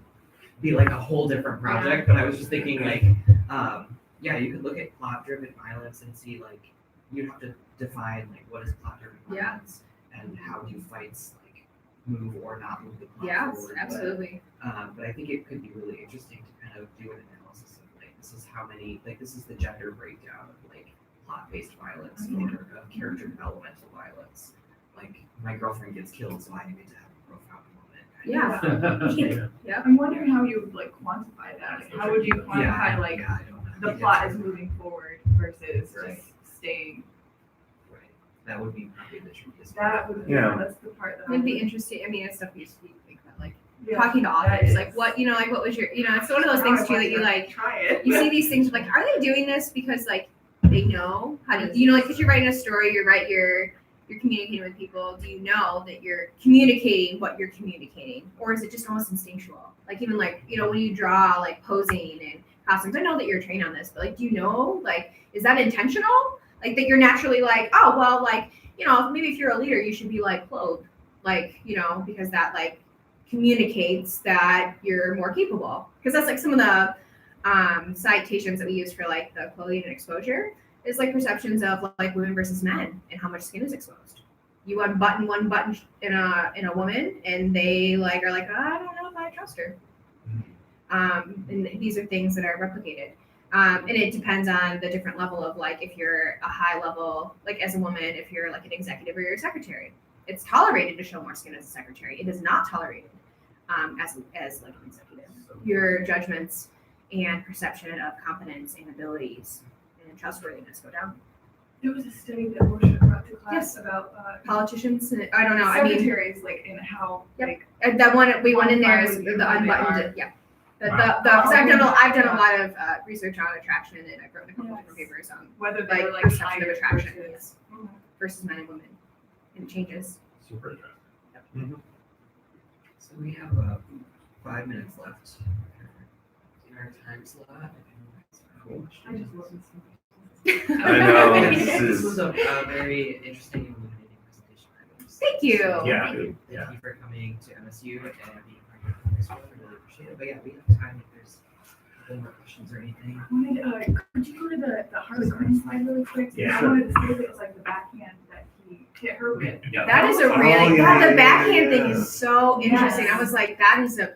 [SPEAKER 7] be a whole different project, but I was just thinking you could look at plot-driven violence and see you'd have to define what is plot-driven violence and how do fights move or not move the plot forward.
[SPEAKER 3] Absolutely.
[SPEAKER 7] But I think it could be really interesting to kind of do an analysis of this is how many this is the gender breakdown of plot-based violence or character developmental violence. My girlfriend gets killed, so I need to have a profound moment.
[SPEAKER 3] Yeah.
[SPEAKER 5] I'm wondering how you would quantify that. How would you quantify the plot is moving forward versus just staying?
[SPEAKER 7] Right. That would be probably the trickiest.
[SPEAKER 5] That's the part that
[SPEAKER 3] It'd be interesting. It's stuff you think about, talking to authors, what was your, it's one of those things too that you
[SPEAKER 5] try it.
[SPEAKER 3] You see these things, are they doing this because they know how to, because you're writing a story, you're communicating with people. Do you know that you're communicating what you're communicating, or is it just almost instinctual? Even when you draw posing and costumes, I know that you're trained on this, but do you know is that intentional? That you're naturally oh well, maybe if you're a leader you should be clothed because that communicates that you're more capable, because that's some of the citations that we use for the clothing and exposure is perceptions of women versus men and how much skin is exposed. You unbutton one button in a woman and they are I don't know if I trust her. And these are things that are replicated. And it depends on the different level of if you're a high level, as a woman, if you're an executive or you're a secretary, it's tolerated to show more skin as a secretary. It is not tolerated as an executive. Your judgments and perception of competence and abilities and trustworthiness go down.
[SPEAKER 5] There was a study that Moshe brought to class about
[SPEAKER 3] politicians. I don't know.
[SPEAKER 5] Secretaries, and how
[SPEAKER 3] that one we went in there is the unbuttoned. Yeah. Because I've done a lot of research on attraction, and I've written a couple different papers on
[SPEAKER 5] whether they were
[SPEAKER 3] perception of attraction
[SPEAKER 5] versus
[SPEAKER 3] men and women, and it changes.
[SPEAKER 6] Super interesting.
[SPEAKER 2] Mm-hmm.
[SPEAKER 7] So we have 5 minutes left in our time slot. Cool.
[SPEAKER 5] I just wasn't.
[SPEAKER 2] I know.
[SPEAKER 7] This was a very interesting
[SPEAKER 3] Thank you.
[SPEAKER 6] Yeah.
[SPEAKER 7] Thank you for coming to MSU and being part of this one. I really appreciate it. But yeah, we have time if there's a couple more questions or anything.
[SPEAKER 5] Could you go to the Harley Quinn slide really quick?
[SPEAKER 6] Yeah,
[SPEAKER 5] I
[SPEAKER 6] sure.
[SPEAKER 5] wanted to say that it was like the backhand that he hit her with.
[SPEAKER 6] Yeah.
[SPEAKER 3] That is a
[SPEAKER 2] Oh,
[SPEAKER 3] really,
[SPEAKER 2] yeah,
[SPEAKER 3] the backhand thing is so
[SPEAKER 5] Yes.
[SPEAKER 3] interesting. I was like, that is a,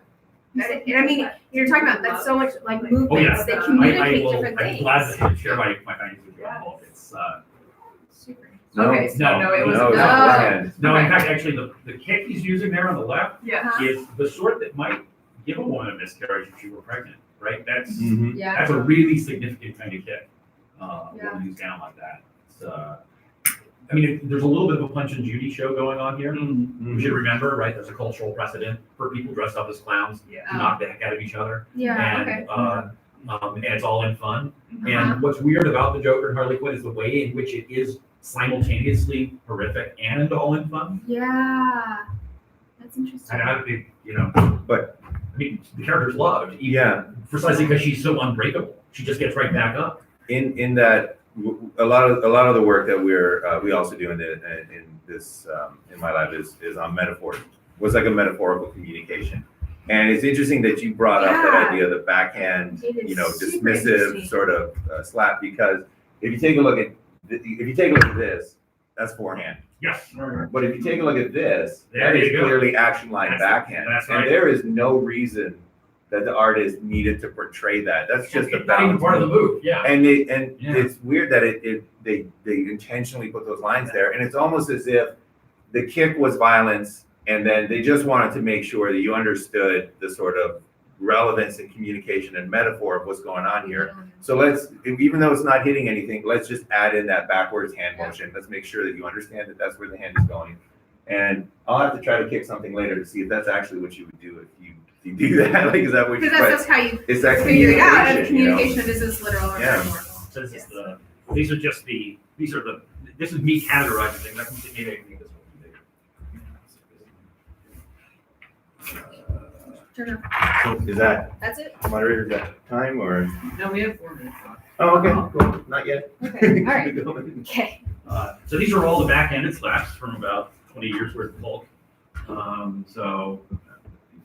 [SPEAKER 3] and I mean, you're talking about, that's so much like movements
[SPEAKER 6] Oh, yeah.
[SPEAKER 3] that
[SPEAKER 6] I
[SPEAKER 3] communicate
[SPEAKER 6] will,
[SPEAKER 3] different
[SPEAKER 6] I'm
[SPEAKER 3] things.
[SPEAKER 6] glad to share my findings with you on both. It's,
[SPEAKER 3] Super.
[SPEAKER 2] No,
[SPEAKER 3] Okay, so no, it was,
[SPEAKER 2] No, it's
[SPEAKER 3] no.
[SPEAKER 2] beforehand.
[SPEAKER 6] no, in
[SPEAKER 3] Okay.
[SPEAKER 6] fact, actually, the kick he's using there on the left
[SPEAKER 5] Yeah.
[SPEAKER 6] is the sort that might give a woman a miscarriage if she were pregnant, right? That's
[SPEAKER 2] Mhm.
[SPEAKER 3] Yeah.
[SPEAKER 6] that's a really significant kind of kick.
[SPEAKER 3] Yeah.
[SPEAKER 6] When he's down like that. It's, I mean, there's a little bit of a Punch and Judy show going on here. We should remember, right? There's a cultural precedent for people dressed up as clowns to knock the heck out of each other,
[SPEAKER 3] Yeah,
[SPEAKER 6] and
[SPEAKER 3] okay.
[SPEAKER 6] and it's all in fun.
[SPEAKER 3] Uh-huh.
[SPEAKER 6] And what's weird about the Joker and Harley Quinn is the way in which it is simultaneously horrific and all in fun.
[SPEAKER 3] Yeah. That's interesting.
[SPEAKER 6] And I think, you know,
[SPEAKER 2] But-
[SPEAKER 6] I mean, the character's loved, even
[SPEAKER 2] Yeah,
[SPEAKER 6] precisely because she's so unbreakable. She just gets right back up.
[SPEAKER 2] in that a lot of the work that we also do in this in my lab is on metaphor. What's like a metaphorical communication, and it's interesting that you brought up that
[SPEAKER 3] Yeah.
[SPEAKER 2] idea of the backhand,
[SPEAKER 3] It is
[SPEAKER 2] you know,
[SPEAKER 3] super
[SPEAKER 2] dismissive
[SPEAKER 3] interesting.
[SPEAKER 2] sort of slap, because if you take a look at this, that's forehand.
[SPEAKER 6] Yes.
[SPEAKER 2] But if you take a look at this,
[SPEAKER 6] There
[SPEAKER 2] that is
[SPEAKER 6] you go.
[SPEAKER 2] clearly action line
[SPEAKER 6] That's-
[SPEAKER 2] backhand,
[SPEAKER 6] that's
[SPEAKER 2] and
[SPEAKER 6] right.
[SPEAKER 2] there is no reason that the artist needed to portray that. That's just a
[SPEAKER 6] It's not even
[SPEAKER 2] balance.
[SPEAKER 6] part of the move. Yeah.
[SPEAKER 2] And
[SPEAKER 6] Yeah.
[SPEAKER 2] it's weird that they intentionally put those lines there, and it's almost as if the kick was violence, and then they just wanted to make sure that you understood the sort of relevance and communication and metaphor of what's going on here. So even though it's not hitting anything, let's just add in that backwards hand motion. Let's make sure that you understand that that's where the hand is going. And I'll have to try to kick something later to see if that's actually what you would do if you do that. Like, is that what you?
[SPEAKER 3] Because that's how you
[SPEAKER 2] It's that
[SPEAKER 3] figure it out. And
[SPEAKER 2] communication, you know?
[SPEAKER 3] communication is this literal or
[SPEAKER 2] Yeah.
[SPEAKER 3] metaphorical.
[SPEAKER 6] So this is this is me categorizing things. I can maybe I can make this
[SPEAKER 3] Turn up.
[SPEAKER 2] So is that
[SPEAKER 3] That's it?
[SPEAKER 2] moderator, is that time or?
[SPEAKER 7] No, we have 4 minutes left.
[SPEAKER 2] Oh, okay, cool. Not yet.
[SPEAKER 3] Okay, all right.
[SPEAKER 2] Keep going.
[SPEAKER 3] Okay.
[SPEAKER 6] So these are all the back-ended slaps from about 20 years worth of bulk. So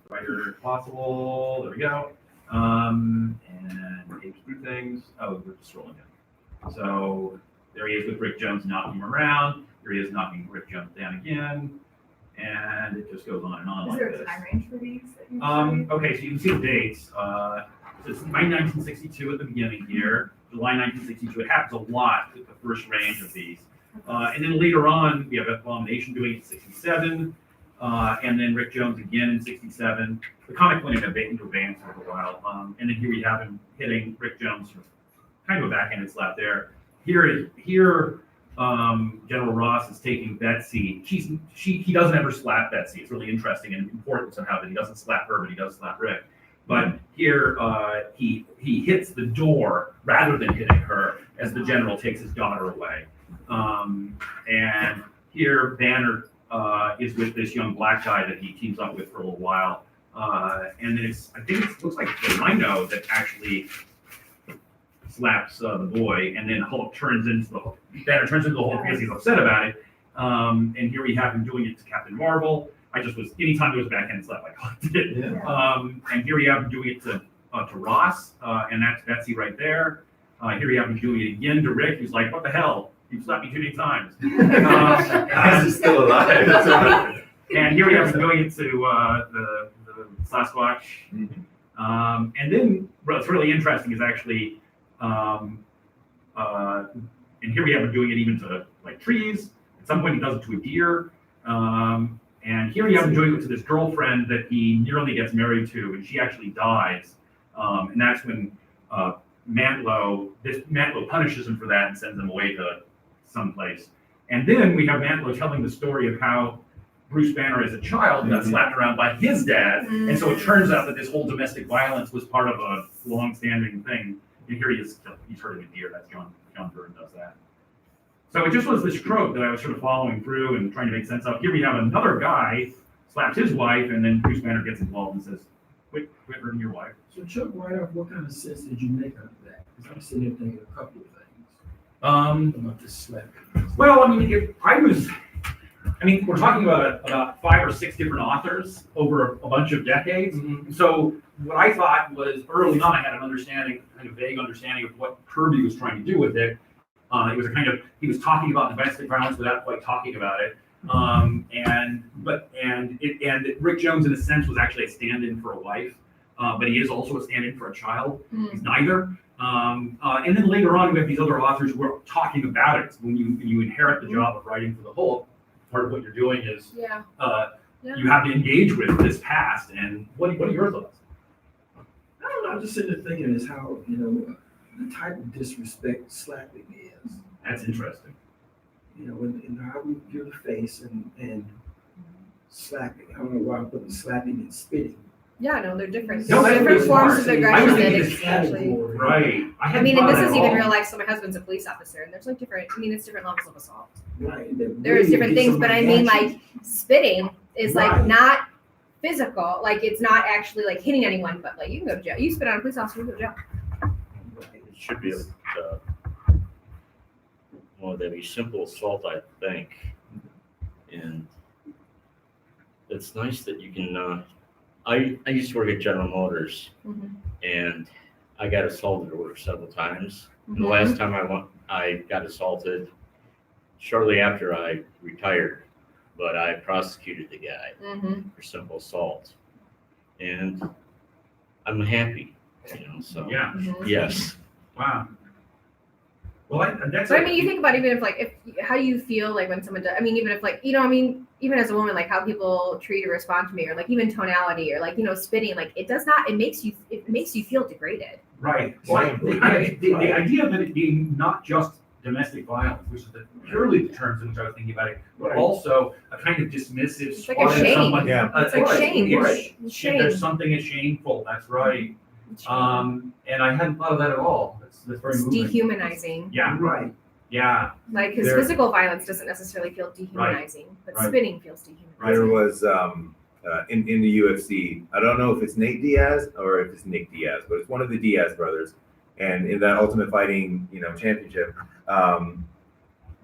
[SPEAKER 6] brighter as possible. There we go. And page through things. Oh, we're just scrolling down. So there he is with Rick Jones knocking him around. Here he is knocking Rick Jones down again. And it just goes on and on
[SPEAKER 5] Is
[SPEAKER 6] like
[SPEAKER 5] there a
[SPEAKER 6] this.
[SPEAKER 5] time range for these? That you
[SPEAKER 6] Okay, so you can see the dates. So it's May 1962 at the beginning here, July 1962. It happens a lot with the first range of these. And then later on, we have Abomination doing it in 67, and then Rick Jones again in 67. The comic went into advance for a while. And then here we have him hitting Rick Jones, kind of a backhanded slap there. Here, General Ross is taking Betsy. He doesn't ever slap Betsy. It's really interesting and important somehow that he doesn't slap her, but he does slap Rick. But here he hits the door rather than hitting her as the general takes his daughter away. And here Banner is with this young black guy that he teams up with for a little while. And then I think it looks like the Rhino that actually slaps the boy, and then Hulk Banner turns into the Hulk because he's upset about it. And here we have him doing it to Captain Marvel. Anytime there was a backhand slap, I caught it.
[SPEAKER 2] Yeah.
[SPEAKER 6] And here we have him doing it to Ross, and that's Betsy right there. Here we have him doing it again to Rick, who's like, what the hell? You've slapped me too many times.
[SPEAKER 2] He's still alive. That's right.
[SPEAKER 6] And here we have him doing it to the Sasquatch. And then what's really interesting is actually, and here we have him doing it even to like trees. At some point he does it to a deer. And here we have him doing it to this girlfriend that he nearly gets married to, and she actually dies. And that's when Mantlo punishes him for that and sends him away to someplace. And then we have Mantlo telling the story of how Bruce Banner as a child got slapped around by his dad. And so it turns out that this whole domestic violence was part of a long-standing thing. And here he is, he's hurting a deer. That's John Byrne does that. So it just was this trope that I was sort of following through and trying to make sense of. Here we have another guy slaps his wife, and then Bruce Banner gets involved and says, quit hurting your wife.
[SPEAKER 9] So Chuck, right off, what kind of sense did you make out of that? Because I'm sitting here thinking a couple of things
[SPEAKER 6] Um,
[SPEAKER 9] about this slap.
[SPEAKER 6] Well, I mean, I mean, we're talking about 5 or 6 different authors over a bunch of decades.
[SPEAKER 1] Mhm.
[SPEAKER 6] So what I thought was early on, I had an understanding, kind of vague understanding of what Kirby was trying to do with it. It was a kind of, he was talking about domestic violence without quite talking about it. And Rick Jones, in a sense, was actually a stand-in for a wife, but he is also a stand-in for a child. He's neither. And then later on, we have these other authors who are talking about it. When you inherit the job of writing for the whole, part of what you're doing is you have to engage with this past. And what are your thoughts?
[SPEAKER 9] I don't know, I'm just sitting there thinking is how, the type of disrespect slapping is.
[SPEAKER 6] That's interesting.
[SPEAKER 9] And how we view the face and slapping. I don't know why I'm putting slapping and spitting.
[SPEAKER 3] Yeah, no, they're different.
[SPEAKER 6] No,
[SPEAKER 3] There's different forms of
[SPEAKER 6] I was
[SPEAKER 3] aggression
[SPEAKER 6] thinking
[SPEAKER 3] that
[SPEAKER 6] this
[SPEAKER 3] actually.
[SPEAKER 6] Right.
[SPEAKER 3] I mean, and this is even real life. So my husband's a police officer, and there's like different. I mean, it's different levels of assault.
[SPEAKER 9] Right.
[SPEAKER 3] There's different things, but I mean, like spitting is like
[SPEAKER 9] Right.
[SPEAKER 3] not physical. Like it's not actually like hitting anyone, but like you can go to jail. You spit on a police officer, you go to jail.
[SPEAKER 10] It should be that'd be simple assault, I think. And it's nice that you can, I used to work at General Motors, and I got assaulted at work several times. And the last time I got assaulted shortly after I retired, but I prosecuted the guy for simple assault. And I'm happy, so.
[SPEAKER 6] Yeah.
[SPEAKER 10] Yes.
[SPEAKER 6] Wow. Well, that's.
[SPEAKER 3] But I mean, you think about even if how do you feel like when someone does? I mean, even if like I mean, even as a woman, like how people treat or respond to me, or like even tonality, or like spitting, like it does not. It makes you feel degraded.
[SPEAKER 6] Right. Well, the idea of it being not just domestic violence, which is purely the terms in which I was thinking about it, but also a kind of dismissive.
[SPEAKER 3] It's like a shame.
[SPEAKER 6] Someone,
[SPEAKER 1] Yeah.
[SPEAKER 3] It's like shame.
[SPEAKER 6] It's shame. There's something as shameful. That's right. And I hadn't thought of that at all. That's very
[SPEAKER 3] It's
[SPEAKER 6] moving.
[SPEAKER 3] dehumanizing.
[SPEAKER 6] Yeah.
[SPEAKER 9] Right.
[SPEAKER 6] Yeah.
[SPEAKER 3] Like because
[SPEAKER 1] There-
[SPEAKER 3] physical violence doesn't necessarily feel dehumanizing, but
[SPEAKER 6] Right.
[SPEAKER 3] spitting feels dehumanizing.
[SPEAKER 1] There was in the UFC. I don't know if it's Nate Diaz or if it's Nick Diaz, but it's one of the Diaz brothers. And in that Ultimate Fighting, championship,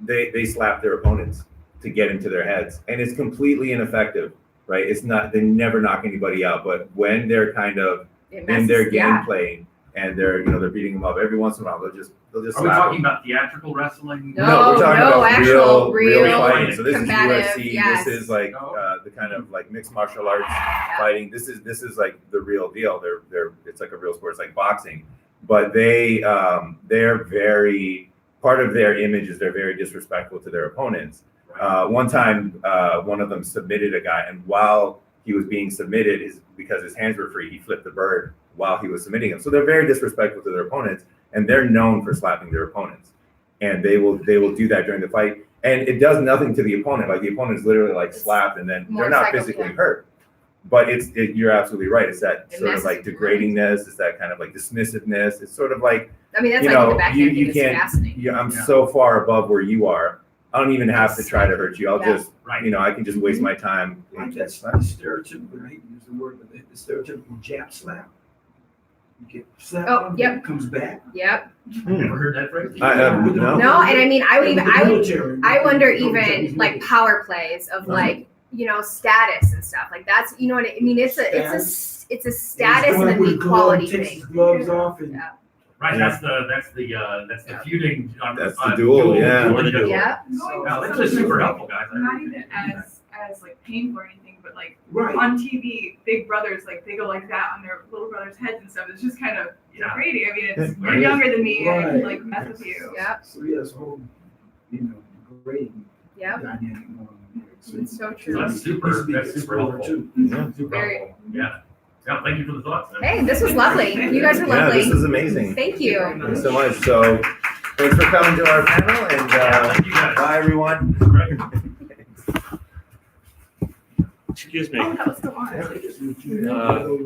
[SPEAKER 1] they slap their opponents to get into their heads, and it's completely ineffective, right? It's not. They never knock anybody out, but when they're kind of
[SPEAKER 3] It
[SPEAKER 1] in their
[SPEAKER 3] messes- yeah.
[SPEAKER 1] gameplay and they're beating them up every once in a while, they'll just
[SPEAKER 6] Are we
[SPEAKER 1] slap
[SPEAKER 6] talking
[SPEAKER 1] them.
[SPEAKER 6] about theatrical wrestling?
[SPEAKER 3] No,
[SPEAKER 1] We're talking about
[SPEAKER 3] actual,
[SPEAKER 1] real
[SPEAKER 3] real
[SPEAKER 1] fighting. So this
[SPEAKER 3] combative,
[SPEAKER 1] is UFC.
[SPEAKER 3] yes.
[SPEAKER 1] This is like the kind of like mixed martial arts fighting. This is like the real deal. They're it's like a real sport. It's like boxing, but they're very part of their image is they're very disrespectful to their opponents. One time, one of them submitted a guy, and while he was being submitted, because his hands were free, he flipped the bird while he was submitting him. So they're very disrespectful to their opponents, and they're known for slapping their opponents. And they will do that during the fight, and it does nothing to the opponent. Like the opponent is literally like slapped, and then they're not physically hurt. But you're absolutely right. It's that
[SPEAKER 3] It
[SPEAKER 1] sort of
[SPEAKER 3] messes
[SPEAKER 1] like
[SPEAKER 3] with your
[SPEAKER 1] degradingness. It's that kind of like dismissiveness. It's sort of like
[SPEAKER 3] I mean, that's like the backhand
[SPEAKER 1] you
[SPEAKER 3] is
[SPEAKER 1] can't.
[SPEAKER 3] fascinating.
[SPEAKER 1] I'm so far above where you are. I don't even have to try to hurt you. I'll
[SPEAKER 3] Yeah.
[SPEAKER 1] just, I can just waste my time.
[SPEAKER 9] Like that's like stereotypical, I hate to use the word, but the stereotypical Jap slap. You get slapped,
[SPEAKER 3] Oh, yep.
[SPEAKER 9] it comes back.
[SPEAKER 3] Yep.
[SPEAKER 6] I've never heard that phrase.
[SPEAKER 1] No.
[SPEAKER 3] No, and I mean, I
[SPEAKER 9] With the military,
[SPEAKER 3] I wonder
[SPEAKER 9] with the
[SPEAKER 3] even
[SPEAKER 9] Japanese
[SPEAKER 3] like
[SPEAKER 9] military.
[SPEAKER 3] power plays of like status and stuff like that's what I mean. It's a status and an equality
[SPEAKER 9] Takes
[SPEAKER 3] thing.
[SPEAKER 9] his gloves off and.
[SPEAKER 3] Yeah.
[SPEAKER 6] Right. That's the feuding.
[SPEAKER 1] That's the duel, yeah.
[SPEAKER 6] duel.
[SPEAKER 3] Yeah.
[SPEAKER 6] Now, this is super helpful, guys.
[SPEAKER 5] Not even as like painful or anything, but like
[SPEAKER 9] Right.
[SPEAKER 5] on TV, big brothers like they go like that on their little brothers' heads and stuff. It's just kind of degrading. I mean, it's you're younger than me, and I can like mess with you.
[SPEAKER 3] Yep.
[SPEAKER 9] So yeah, it's a whole, degrading
[SPEAKER 3] Yep.
[SPEAKER 9] dynamic going on there. So
[SPEAKER 3] It's so
[SPEAKER 9] it
[SPEAKER 3] true.
[SPEAKER 6] That's
[SPEAKER 9] needs
[SPEAKER 6] super.
[SPEAKER 9] to be
[SPEAKER 6] That's super
[SPEAKER 9] explored,
[SPEAKER 6] helpful.
[SPEAKER 9] too.
[SPEAKER 1] Yeah.
[SPEAKER 6] Super
[SPEAKER 3] Very-
[SPEAKER 6] helpful. Yeah. Yeah. Thank you for the thoughts.
[SPEAKER 3] Hey, this was lovely. You guys are
[SPEAKER 1] Yeah,
[SPEAKER 3] lovely.
[SPEAKER 1] this is amazing.
[SPEAKER 3] Thank you.
[SPEAKER 1] Thanks so much. So thanks for coming to our panel, and
[SPEAKER 6] Thank you guys.
[SPEAKER 1] bye everyone.
[SPEAKER 6] Great.
[SPEAKER 10] Excuse me.
[SPEAKER 5] Oh, that was so on.
[SPEAKER 10] Uh,